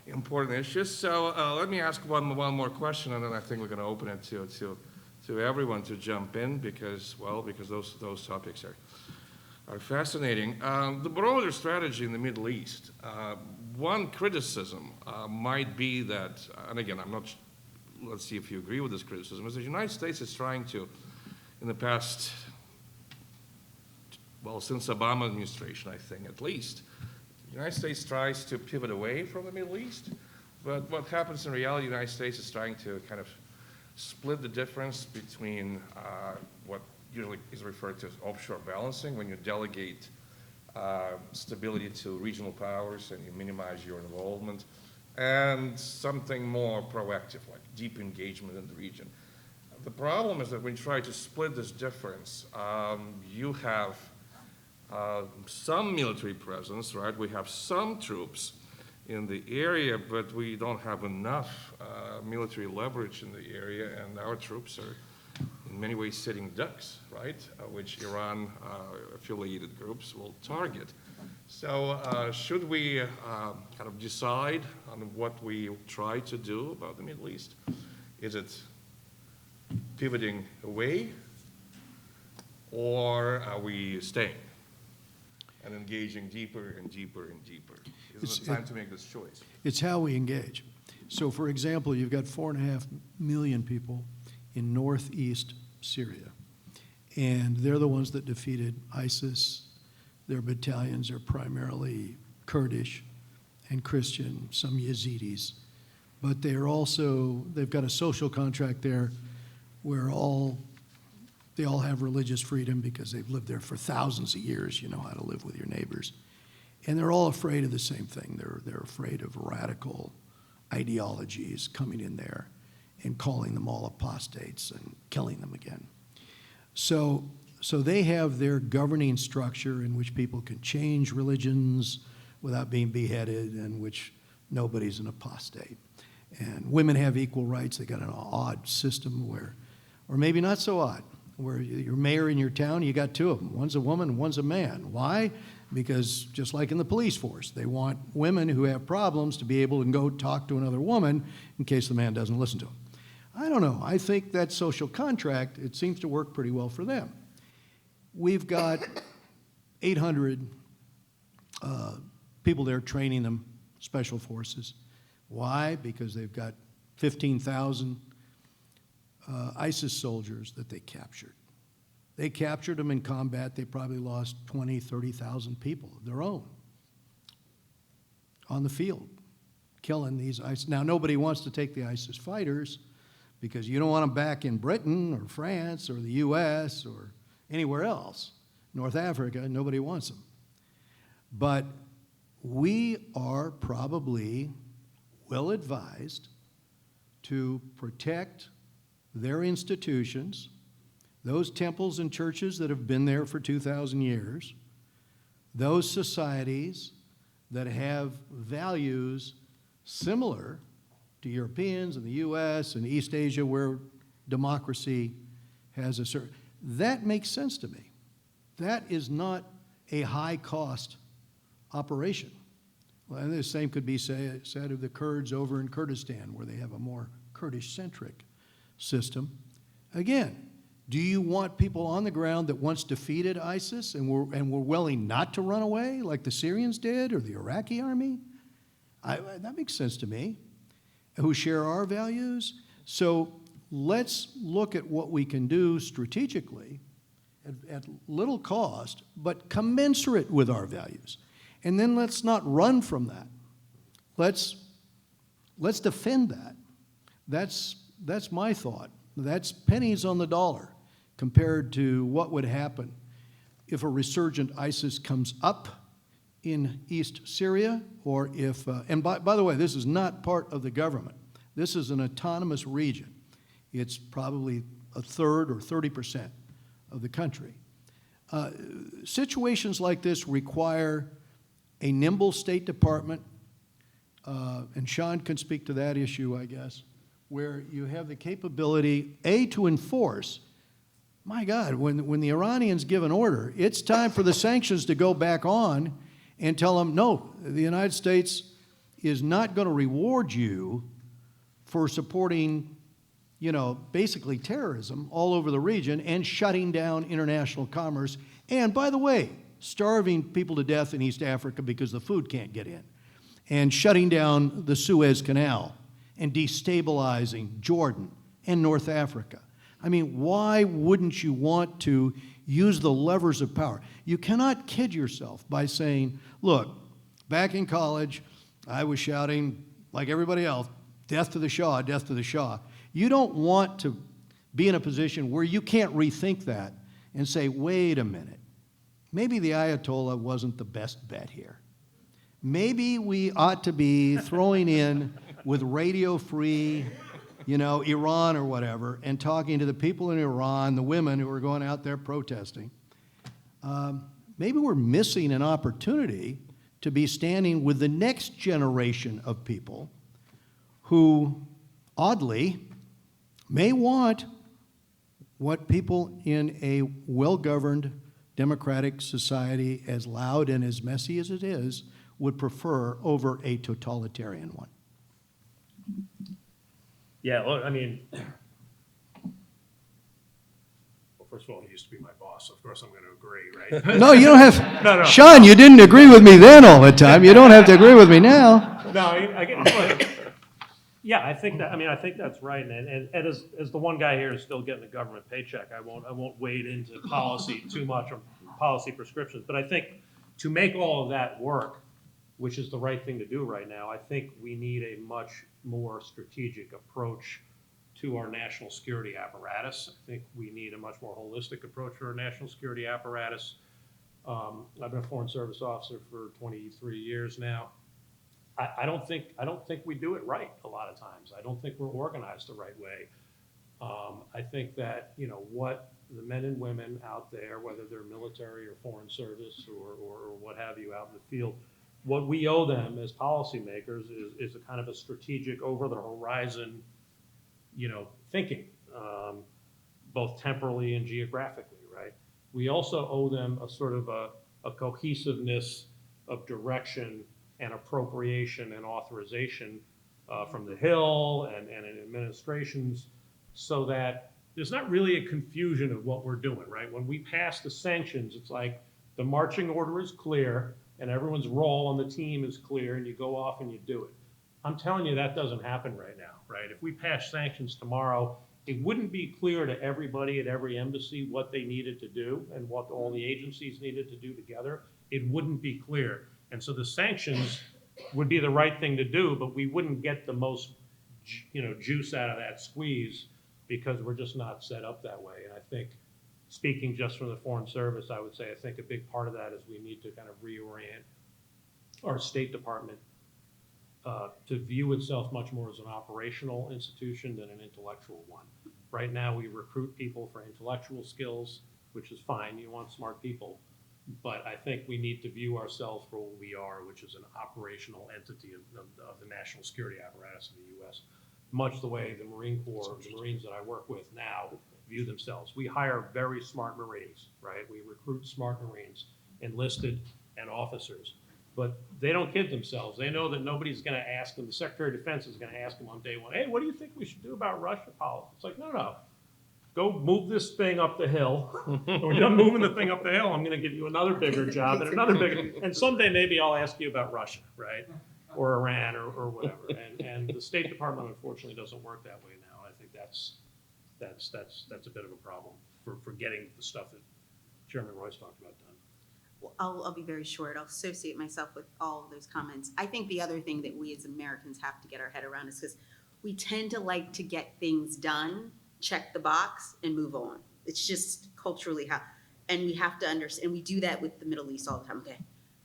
important issues. So let me ask one more question, and then I think we're going to open it to everyone to jump in, because those topics are fascinating. The broader strategy in the Middle East. One criticism might be that, and again, let's see if you agree with this criticism, is the United States is trying to, in the past, since Obama administration, I think, at least, the United States tries to pivot away from the Middle East, but what happens in reality, the United States is trying to kind of split the difference between what usually is referred to as offshore balancing, when you delegate stability to regional powers and you minimize your involvement, and something more proactive, like deep engagement in the region. The problem is that when you try to split this difference, you have some military presence, right? We have some troops in the area, but we don't have enough military leverage in the area, and our troops are in many ways sitting ducks, right? Which Iran-affiliated groups will target. So should we kind of decide on what we try to do about the Middle East? Is it pivoting away, or are we staying and engaging deeper and deeper and deeper? Isn't it time to make this choice? It's how we engage. So, for example, you've got 4.5 million people in northeast Syria, and they're the ones that defeated ISIS. Their battalions are primarily Kurdish and Christian, some Yazidis, but they've got a social contract there where they all have religious freedom because they've lived there for thousands of years. You know how to live with your neighbors. And they're all afraid of the same thing. They're afraid of radical ideologies coming in there and calling them all apostates and killing them again. So they have their governing structure in which people can change religions without being beheaded, and which nobody's an apostate. And women have equal rights. They got an odd system or maybe not so odd, where your mayor in your town, you got two of them. One's a woman, one's a man. Why? Because just like in the police force, they want women who have problems to be able to go talk to another woman in case the man doesn't listen to them. I don't know. I think that social contract, it seems to work pretty well for them. We've got 800 people there training them, special forces. Why? Because they've got 15,000 ISIS soldiers that they captured. They captured them in combat. They probably lost 20, 30,000 people of their own on the field, killing these ISIS. Now, nobody wants to take the ISIS fighters because you don't want them back in Britain or France or the U.S. or anywhere else. North Africa, nobody wants them. But we are probably well advised to protect their institutions, those temples and churches that have been there for 2,000 years, those societies that have values similar to Europeans and the US and East Asia where democracy has a certain, that makes sense to me. That is not a high-cost operation. Well, and the same could be said of the Kurds over in Kurdistan, where they have a more Kurdish-centric system. Again, do you want people on the ground that once defeated ISIS and were willing not to run away like the Syrians did or the Iraqi army? That makes sense to me. Who share our values? So let's look at what we can do strategically at little cost, but commensurate with our values. And then let's not run from that. Let's defend that. That's my thought. That's pennies on the dollar compared to what would happen if a resurgent ISIS comes up in East Syria, or if, and by the way, this is not part of the government. This is an autonomous region. It's probably a third or 30% of the country. Situations like this require a nimble State Department, and Sean can speak to that issue, I guess, where you have the capability, A, to enforce. My God, when the Iranians give an order, it's time for the sanctions to go back on and tell them, no, the United States is not going to reward you for supporting, basically terrorism all over the region and shutting down international commerce. And by the way, starving people to death in East Africa because the food can't get in, and shutting down the Suez Canal and destabilizing Jordan and North Africa. I mean, why wouldn't you want to use the levers of power? You cannot kid yourself by saying, look, back in college, I was shouting, like everybody else, death to the Shah, death to the Shah. You don't want to be in a position where you can't rethink that and say, wait a minute, maybe the Ayatollah wasn't the best bet here. Maybe we ought to be throwing in with radio-free, Iran or whatever, and talking to the people in Iran, the women who are going out there protesting. Maybe we're missing an opportunity to be standing with the next generation of people who, oddly, may want what people in a well-governed democratic society, as loud and as messy as it is, would prefer over a totalitarian one. Yeah, well, I mean, well, first of all, he used to be my boss. Of course, I'm going to agree, right? No, you don't have. No. Sean, you didn't agree with me then all the time. You don't have to agree with me now. No, I get. Yeah, I think that's right. And as the one guy here is still getting a government paycheck, I won't wade into policy too much or policy prescriptions. But I think to make all of that work, which is the right thing to do right now, I think we need a much more strategic approach to our national security apparatus. I think we need a much more holistic approach to our national security apparatus. I've been a Foreign Service officer for 23 years now. I don't think we do it right a lot of times. I don't think we're organized the right way. I think that what the men and women out there, whether they're military or foreign service or what have you out in the field, what we owe them as policymakers is a kind of a strategic over the horizon, thinking, both temporally and geographically, right? We also owe them a sort of a cohesiveness of direction and appropriation and authorization from the Hill and in administrations, so that there's not really a confusion of what we're doing, right? When we pass the sanctions, it's like the marching order is clear and everyone's role on the team is clear and you go off and you do it. I'm telling you that doesn't happen right now, right? If we pass sanctions tomorrow, it wouldn't be clear to everybody at every embassy what they needed to do and what all the agencies needed to do together. It wouldn't be clear. And so the sanctions would be the right thing to do, but we wouldn't get the most, juice out of that squeeze because we're just not set up that way. And I think, speaking just from the Foreign Service, I would say I think a big part of that is we need to kind of reorient our State Department to view itself much more as an operational institution than an intellectual one. Right now, we recruit people for intellectual skills, which is fine. You want smart people. But I think we need to view ourselves for what we are, which is an operational entity of the national security apparatus of the U.S., much the way the Marine Corps, the Marines that I work with now view themselves. We hire very smart Marines, right? We recruit smart Marines, enlisted and officers. But they don't kid themselves. They know that nobody's going to ask them. The Secretary of Defense is going to ask them on day one, hey, what do you think we should do about Russia policy? It's like, no. Go move this thing up the hill. When we're done moving the thing up the hill, I'm going to give you another bigger job and another bigger. And someday maybe I'll ask you about Russia, right? Or Iran or whatever. And the State Department unfortunately doesn't work that way now. I think that's a bit of a problem for getting the stuff that Chairman Royce talked about done. Well, I'll be very short. I'll associate myself with all of those comments. I think the other thing that we as Americans have to get our head around is because we tend to like to get things done, check the box, and move on. It's just culturally how, and we have to understand, and we do that with the Middle East all the time.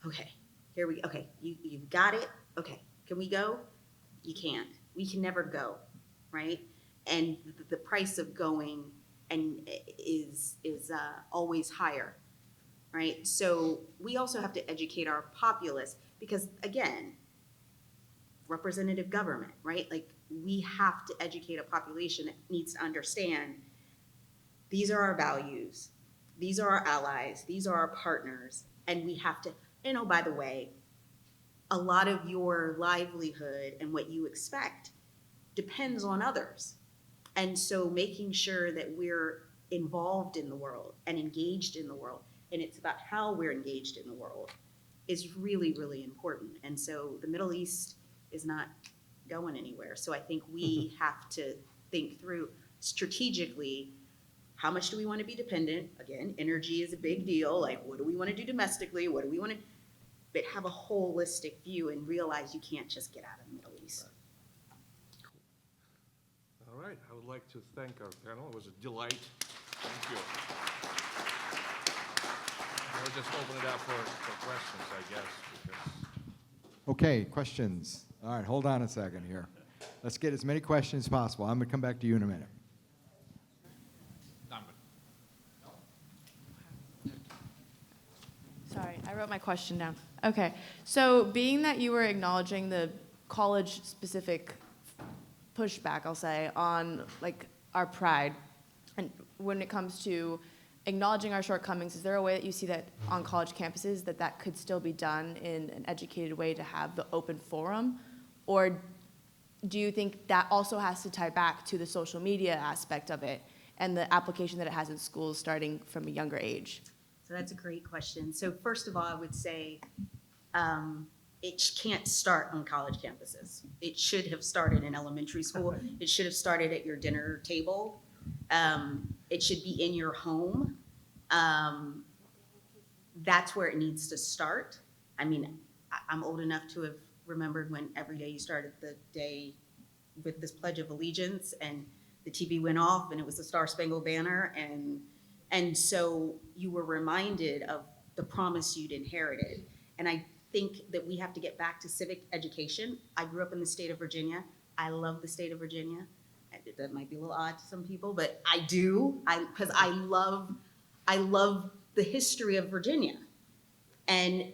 Okay, here we go. Okay, you've got it. Okay, can we go? You can't. We can never go, right? And the price of going is always higher, right? So we also have to educate our populace because, again, representative government, right? Like, we have to educate a population that needs to understand these are our values, these are our allies, these are our partners, and we have to, by the way, a lot of your livelihood and what you expect depends on others. And so making sure that we're involved in the world and engaged in the world, and it's about how we're engaged in the world, is really, really important. And so the Middle East is not going anywhere. So I think we have to think through strategically, how much do we want to be dependent? Again, energy is a big deal. Like, what do we want to do domestically? What do we want to, but have a holistic view and realize you can't just get out of the Middle East. All right, I would like to thank our panel. It was a delight. Thank you. We'll just open it up for questions, I guess. Because Okay, questions. All right, hold on a second here. Let's get as many questions as possible. I'm going to come back to you in a minute. Sorry, I wrote my question down. Okay, so being that you were acknowledging the college-specific pushback, I'll say, on like our pride, and when it comes to acknowledging our shortcomings, is there a way that you see that on college campuses that could still be done in an educated way to have the open forum? Or do you think that also has to tie back to the social media aspect of it and the application that it has in schools starting from a younger age? So that's a great question. So first of all, I would say it can't start on college campuses. It should have started in elementary school. It should have started at your dinner table. It should be in your home. That's where it needs to start. I mean, I'm old enough to have remembered when every day you started the day with this Pledge of Allegiance and the TV went off and it was the Star Spangled Banner, and so you were reminded of the promise you'd inherited. And I think that we have to get back to civic education. I grew up in the state of Virginia. I love the state of Virginia. That might be a little odd to some people, but I do, because I love the history of Virginia. And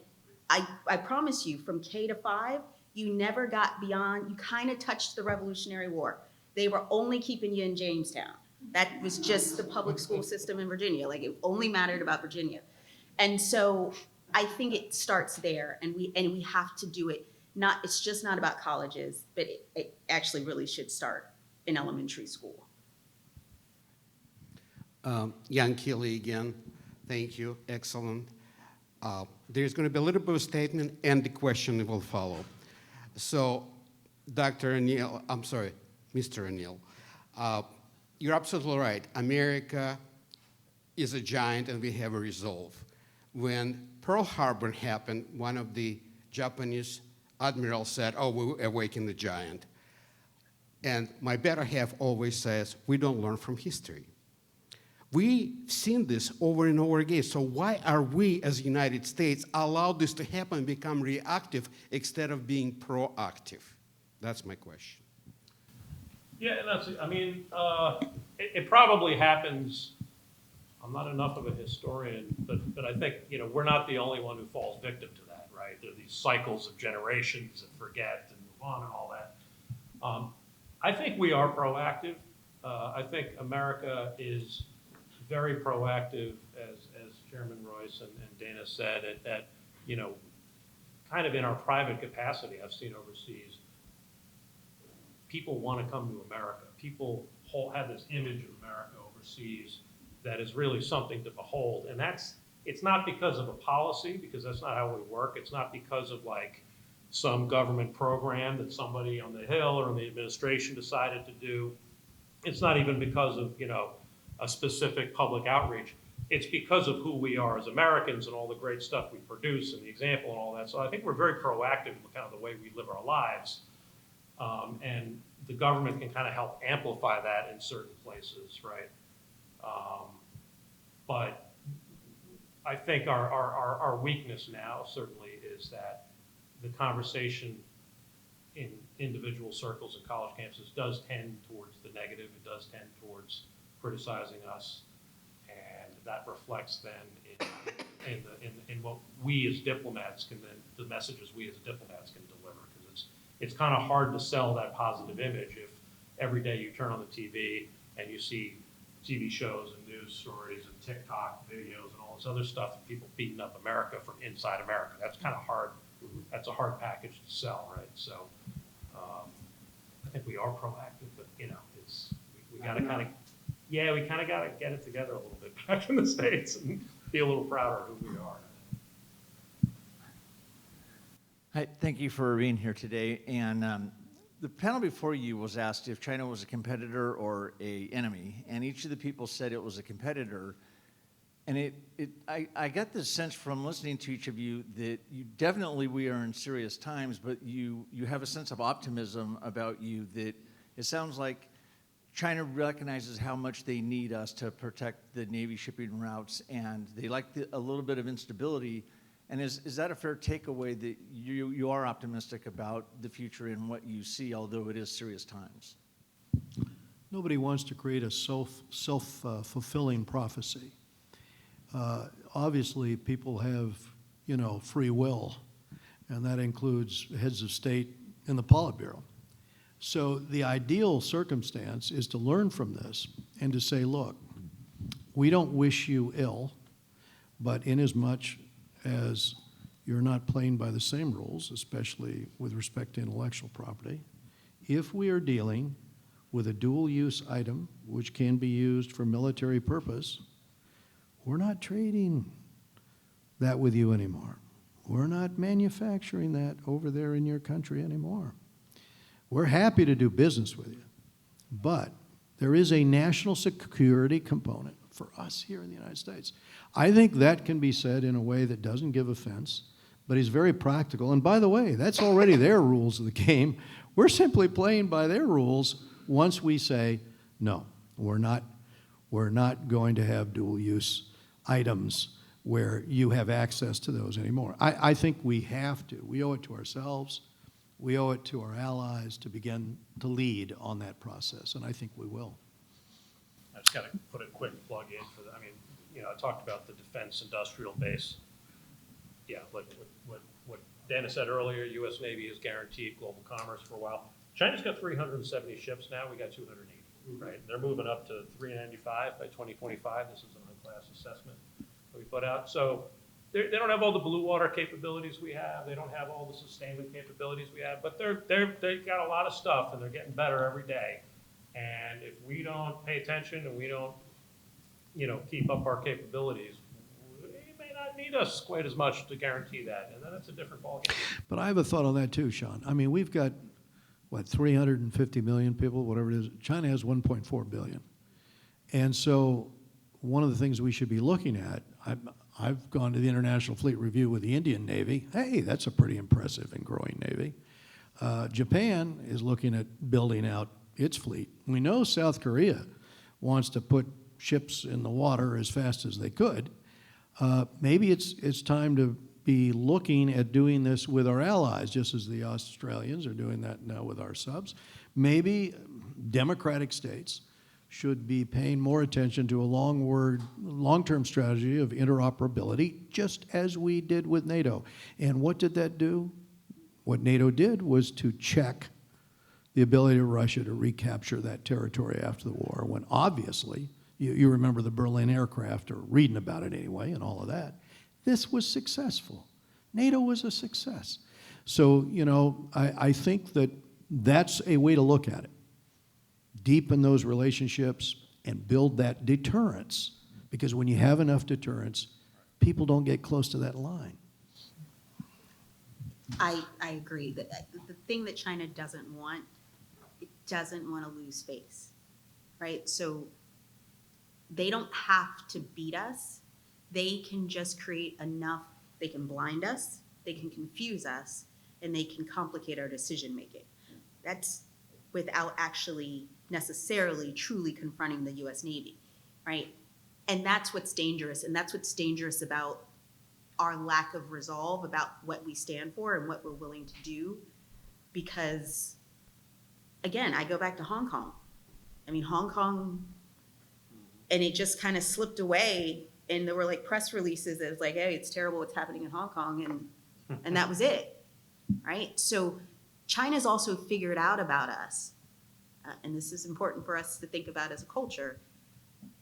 I promise you, from K to 5, you never got beyond, you kind of touched the Revolutionary War. They were only keeping you in Jamestown. That was just the public school system in Virginia. Like, it only mattered about Virginia. And so I think it starts there, and we have to do it. It's just not about colleges, but it actually really should start in elementary school. Jan Keeley again. Thank you. Excellent. There's going to be a little bit of a statement, and the question will follow. So, Mr. O'Neill, you're absolutely right. America is a giant, and we have a resolve. When Pearl Harbor happened, one of the Japanese admirals said, "Oh, we're awakening the giant." And my better half always says, we don't learn from history. We've seen this over and over again. So why are we, as the United States, allowed this to happen and become reactive instead of being proactive? That's my question. Yeah, it probably happens I'm not enough of a historian, but I think, you know, we're not the only one who falls victim to that, right? There are these cycles of generations that forget and move on and all that. I think we are proactive. I think America is very proactive, as Chairman Royce and Dana said, at, you know, kind of in our private capacity. I've seen overseas, people want to come to America. People have this image of America overseas that is really something to behold. And it's not because of a policy, because that's not how we work. It's not because of like some government program that somebody on the Hill or in the administration decided to do. It's not even because of, you know, a specific public outreach. It's because of who we are as Americans and all the great stuff we produce and the example and all that. So I think we're very proactive in kind of the way we live our lives. And the government can kind of help amplify that in certain places, right? But I think our weakness now certainly is that the conversation in individual circles and college campuses does tend towards the negative. It does tend towards criticizing us, and that reflects then in what we as diplomats can then, the messages we as diplomats can deliver, because it's kind of hard to sell that positive image if every day you turn on the TV and you see TV shows and news stories and TikTok videos and all this other stuff of people beating up America from inside America. That's kind of hard. That's a hard package to sell, right? So I think we are proactive, but you know, we got to kind of, yeah, we kind of got to get it together a little bit back in the States and be a little prouder of who we are. Hi, thank you for being here today. And the panel before you was asked if China was a competitor or an enemy, and each of the people said it was a competitor. And I get this sense from listening to each of you that we are in serious times, but you have a sense of optimism about you, that it sounds like China recognizes how much they need us to protect the Navy shipping routes, and they like a little bit of instability. And is that a fair takeaway, that you are optimistic about the future and what you see, although it is serious times? Nobody wants to create a self-fulfilling prophecy. Obviously, people have, you know, free will, and that includes heads of state in the Politburo. So the ideal circumstance is to learn from this and to say, look, we don't wish you ill, but inasmuch as you're not playing by the same rules, especially with respect to intellectual property, if we are dealing with a dual-use item which can be used for military purpose, we're not trading that with you anymore. We're not manufacturing that over there in your country anymore. We're happy to do business with you, but there is a national security component for us here in the United States. I think that can be said in a way that doesn't give offense, but is very practical. And by the way, that's already their rules of the game. We're simply playing by their rules once we say, no, we're not going to have dual-use items where you have access to those anymore. I think we have to. We owe it to ourselves. We owe it to our allies to begin to lead on that process, and I think we will. I just got to put a quick plug in for that. I mean, you know, I talked about the defense industrial base. Yeah, like what Dana said earlier, U.S. Navy has guaranteed global commerce for a while. China's got 370 ships now. We got 280, right? They're moving up to 395 by 2025. This is an on-class assessment that we put out. So they don't have all the blue water capabilities we have. They don't have all the sustainment capabilities we have, but they've got a lot of stuff, and they're getting better every day. And if we don't pay attention and we don't, you know, keep up our capabilities, they may not need us quite as much to guarantee that, and then it's a different ballgame. But I have a thought on that too, Sean. I mean, we've got, 350 million people, whatever it is. China has 1.4 billion. And so one of the things we should be looking at, I've gone to the International Fleet Review with the Indian Navy. Hey, that's a pretty impressive and growing Navy. Japan is looking at building out its fleet. We know South Korea wants to put ships in the water as fast as they could. Maybe it's time to be looking at doing this with our allies, just as the Australians are doing that now with our subs. Maybe democratic states should be paying more attention to a long-term strategy of interoperability, just as we did with NATO. And what did that do? What NATO did was to check the ability of Russia to recapture that territory after the war, when obviously, you remember the Berlin aircraft, or reading about it anyway, and all of that. This was successful. NATO was a success. So, you know, I think that that's a way to look at it. Deepen those relationships and build that deterrence, because when you have enough deterrence, people don't get close to that line. I agree that the thing that China doesn't want, it doesn't want to lose face, right? So they don't have to beat us. They can just create enough, they can blind us, they can confuse us, and they can complicate our decision making. That's without actually necessarily truly confronting the US Navy, right? And that's what's dangerous, and that's what's dangerous about our lack of resolve about what we stand for and what we're willing to do. Because, again, I go back to Hong Kong. I mean, Hong Kong, and it just kind of slipped away, and there were like press releases that was like, hey, it's terrible what's happening in Hong Kong, and that was it, right? So China's also figured out about us, and this is important for us to think about as a culture.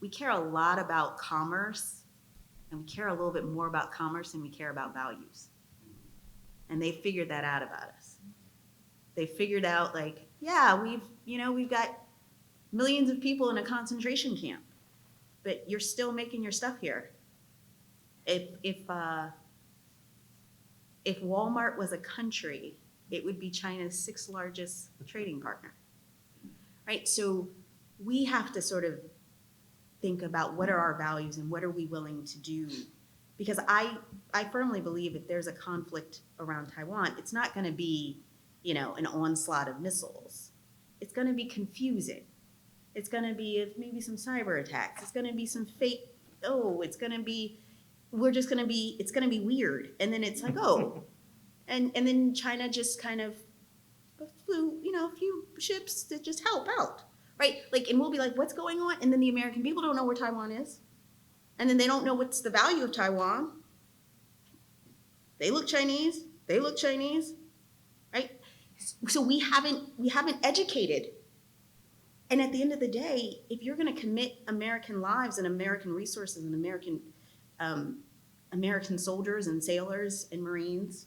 We care a lot about commerce, and we care a little bit more about commerce than we care about values. And they figured that out about us. They figured out, like, yeah, we've got millions of people in a concentration camp, but you're still making your stuff here. If Walmart was a country, it would be China's 6th largest trading partner, right? So we have to sort of think about what are our values and what are we willing to do. Because I firmly believe if there's a conflict around Taiwan, it's not going to be, an onslaught of missiles. It's going to be confusing. It's going to be maybe some cyber attacks. It's going to be some fake, it's going to be weird. And then it's like, and then China just kind of flew, a few ships to just help out. Right? Like, and we'll be like, what's going on? And then the American people don't know where Taiwan is. And then they don't know what's the value of Taiwan. They look Chinese, right? So we haven't educated. And at the end of the day, if you're going to commit American lives and American resources and American soldiers and sailors and Marines,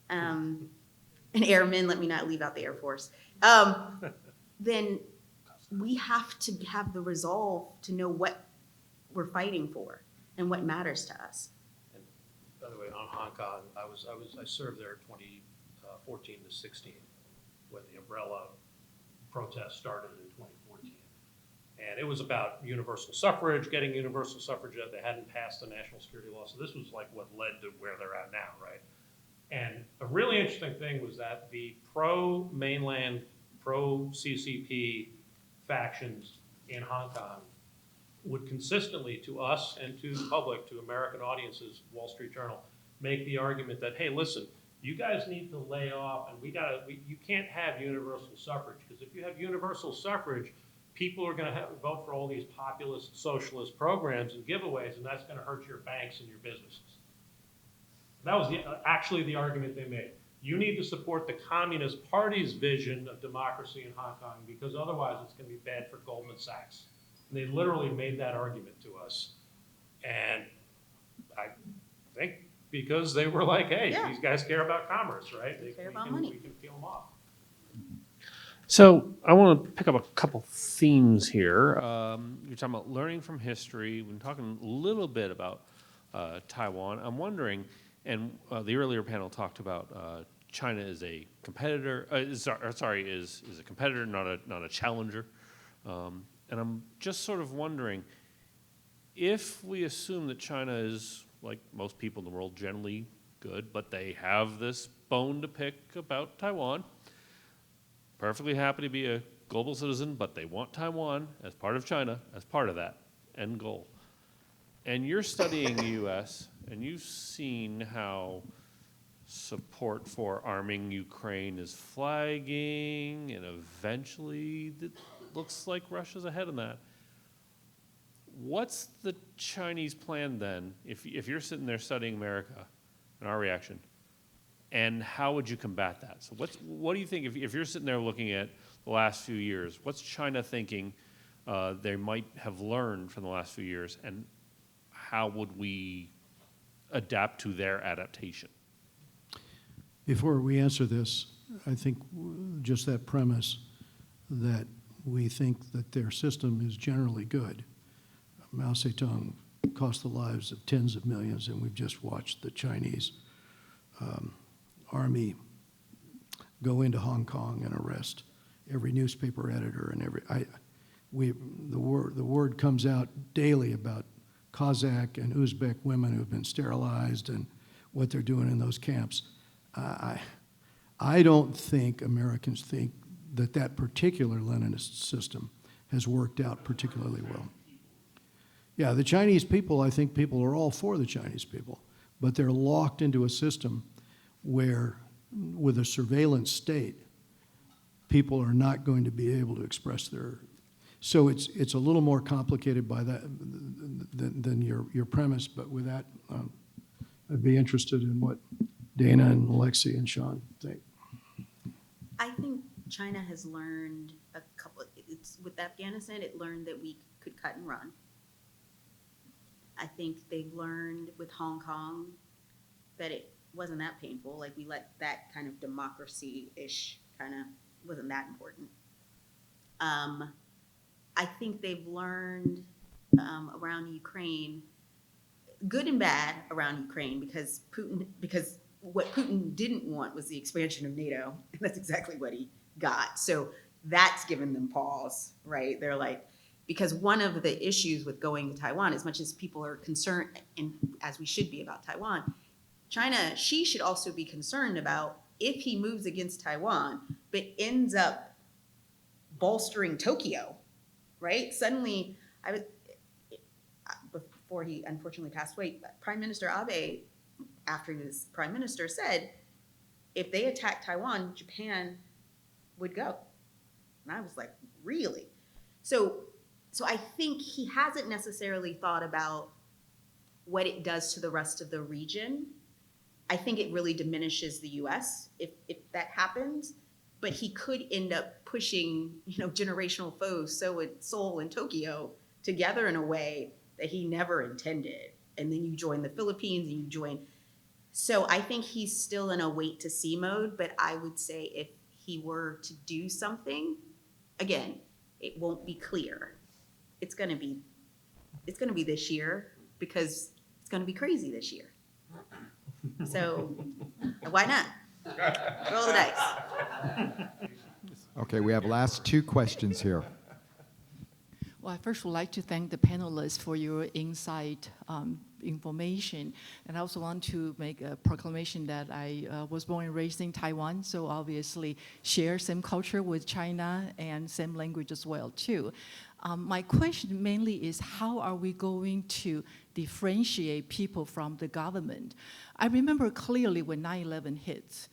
and airmen, let me not leave out the Air Force, then we have to have the resolve to know what we're fighting for and what matters to us. And by the way, on Hong Kong, I served there 2014 to 16 when the umbrella protest started in 2014. And it was about universal suffrage, getting universal suffrage. They hadn't passed the national security law. So this was like what led to where they're at now, right? And a really interesting thing was that the pro-mainland, pro-CCP factions in Hong Kong would consistently, to us and to the public, to American audiences, Wall Street Journal, make the argument that, hey, listen, you guys need to lay off, and you can't have universal suffrage, because if you have universal suffrage, people are going to vote for all these populist socialist programs and giveaways, and that's going to hurt your banks and your businesses. That was actually the argument they made. You need to support the Communist Party's vision of democracy in Hong Kong, because otherwise it's going to be bad for Goldman Sachs. And they literally made that argument to us. And I think because they were like, hey, Yeah. these guys care about commerce, right? They care about money. We can peel them off. So I want to pick up a couple themes here. You're talking about learning from history. We've been talking a little bit about Taiwan. I'm wondering, and the earlier panel talked about China is a competitor. Is a competitor, not a challenger. And I'm just sort of wondering, if we assume that China is, like most people in the world, generally good, but they have this bone to pick about Taiwan, perfectly happy to be a global citizen, but they want Taiwan as part of China, as part of that end goal. And you're studying the U.S., and you've seen how support for arming Ukraine is flagging, and eventually it looks like Russia's ahead in that. what's the Chinese plan then, if you're sitting there studying America and our reaction, and how would you combat that? So what do you think, if you're sitting there looking at the last few years, what's China thinking they might have learned from the last few years, and how would we adapt to their adaptation? Before we answer this, I think just that premise that we think that their system is generally good. Mao Zedong cost the lives of tens of millions, and we've just watched the Chinese army go into Hong Kong and arrest every newspaper editor and the word comes out daily about Kazakh and Uzbek women who have been sterilized and what they're doing in those camps. I don't think Americans think that that particular Leninist system has worked out particularly well. Yeah, the Chinese people, I think people are all for the Chinese people, but they're locked into a system where, with a surveillance state, people are not going to be able to express their. So it's a little more complicated by that than your premise. But with that, I'd be interested in what Dana and Alexi and Sean think. I think China has learned a couple. With Afghanistan, it learned that we could cut and run. I think they've learned with Hong Kong that it wasn't that painful. Like, we let that kind of democracy-ish kind of, wasn't that important. I think they've learned around Ukraine, good and bad around Ukraine, because what Putin didn't want was the expansion of NATO, and that's exactly what he got. So that's given them pause, right? They're like, because one of the issues with going to Taiwan, as much as people are concerned, and as we should be about Taiwan, China, she should also be concerned about if he moves against Taiwan, but ends up bolstering Tokyo, right? Suddenly, before he unfortunately passed away, Prime Minister Abe, after he was prime minister, said, if they attack Taiwan, Japan would go. And I was like, really? So I think he hasn't necessarily thought about what it does to the rest of the region. I think it really diminishes the U.S. if that happens, but he could end up pushing, generational foes, Seoul and Tokyo together in a way that he never intended. And then you join the Philippines and you join. So I think he's still in a wait to see mode, but I would say if he were to do something, again, it won't be clear. It's gonna be this year, because it's gonna be crazy this year. So why not? Roll the dice. Okay, we have last two questions here. Well, I first would like to thank the panelists for your insight information. And I also want to make a proclamation that I was born and raised in Taiwan, so obviously share same culture with China and same language as well, too. My question mainly is, how are we going to differentiate people from the government? I remember clearly when 9/11 hit,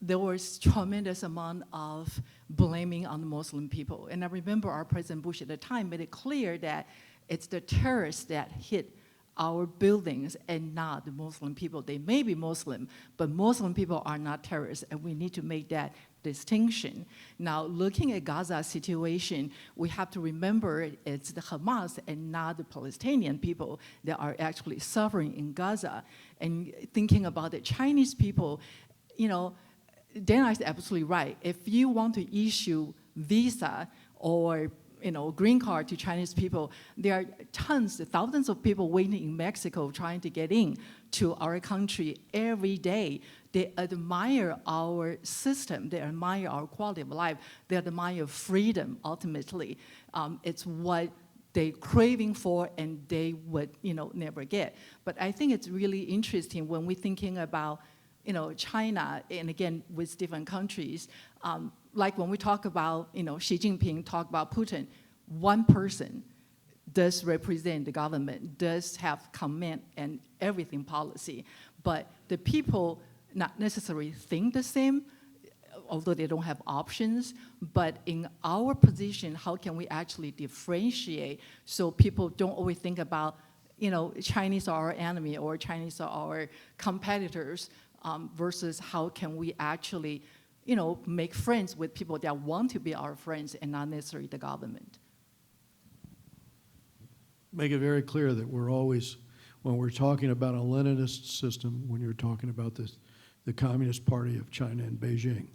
there was tremendous amount of blaming on the Muslim people. And I remember our President Bush at the time made it clear that it's the terrorists that hit our buildings and not the Muslim people. They may be Muslim, but Muslim people are not terrorists, and we need to make that distinction. Now, looking at Gaza situation, we have to remember it's the Hamas and not the Palestinian people that are actually suffering in Gaza. And thinking about the Chinese people, Dana is absolutely right. If you want to issue visa or green card to Chinese people, there are thousands of people waiting in Mexico trying to get in to our country every day. They admire our system. They admire our quality of life. They admire freedom, ultimately. It's what they're craving for and they would never get. But I think it's really interesting when we're thinking about China, and again, with different countries, like when we talk about, Xi Jinping talk about Putin, one person does represent the government, does have command and everything policy, but the people not necessarily think the same. although they don't have options, but in our position, how can we actually differentiate so people don't always think about, Chinese are our enemy or Chinese are our competitors, versus how can we actually, make friends with people that want to be our friends and not necessarily the government. Make it very clear that we're always, when we're talking about a Leninist system, when you're talking about the Communist Party of China in Beijing,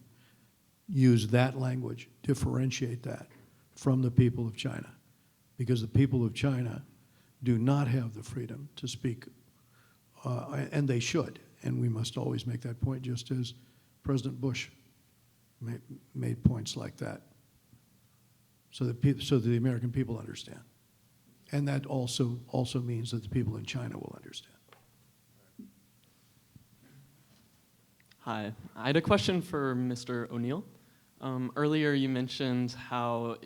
use that language, differentiate that from the people of China. Because the people of China do not have the freedom to speak, and they should. And we must always make that point, just as President Bush made points like that, so that the American people understand. And that also means that the people in China will understand. Hi, I had a question for Mr. O'Neill. Earlier you mentioned how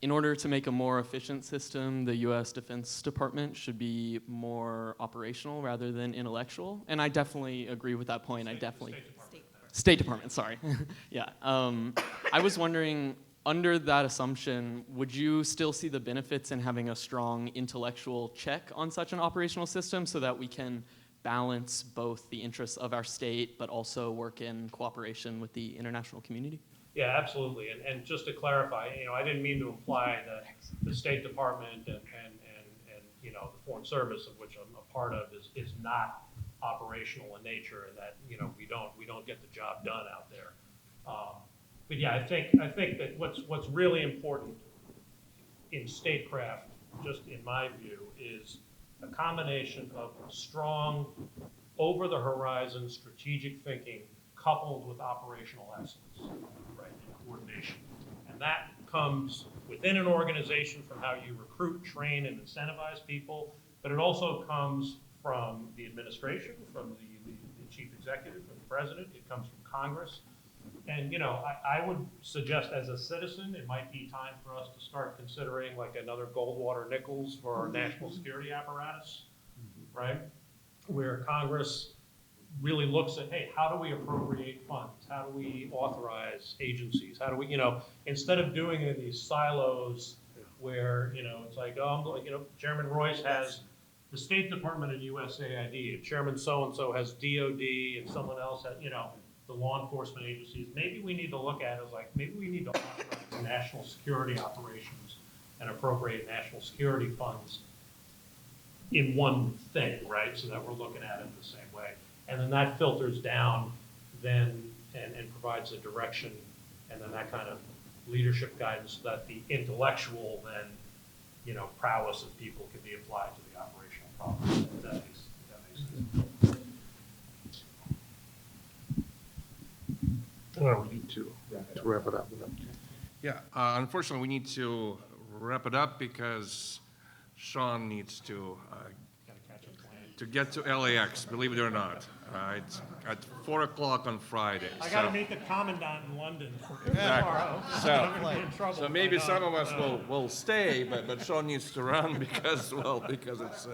in order to make a more efficient system, the U.S. Defense Department should be more operational rather than intellectual, and I definitely agree with that point. State Department, sorry. Yeah, I was wondering, under that assumption, would you still see the benefits in having a strong intellectual check on such an operational system so that we can balance both the interests of our state but also work in cooperation with the international community? Yeah, absolutely. And just to clarify, I didn't mean to imply that the State Department and the Foreign Service, of which I'm a part of, is not operational in nature, and that we don't get the job done out there. But yeah, I think that what's really important in statecraft, just in my view, is a combination of strong, over-the-horizon strategic thinking coupled with operational excellence, right, and coordination. And that comes within an organization from how you recruit, train, and incentivize people, but it also comes from the administration, from the chief executive, from the president. It comes from Congress. And I would suggest, as a citizen, it might be time for us to start considering like another Goldwater Nichols for our national security apparatus, right? Where Congress really looks at, hey, how do we appropriate funds? How do we authorize agencies? How do we, instead of doing it in these silos where, it's like, Chairman Royce has the State Department and USAID, and Chairman so-and-so has DOD, and someone else has, the law enforcement agencies. Maybe we need to look at it as like, maybe we need to authorize national security operations and appropriate national security funds in one thing, right? So that we're looking at it the same way. And then that filters down then and provides a direction and then that kind of leadership guidance so that the intellectual then, prowess of people can be applied to the operational problems. If that makes sense. Well, we need to wrap it up. Yeah, unfortunately, we need to wrap it up because Sean needs to get to LAX, believe it or not. It's at 4 o'clock on Friday. I got to meet the commandant in London Exactly. tomorrow. So- I'm gonna be in trouble So if maybe I some don't. of us will stay, but Sean needs to run because it's...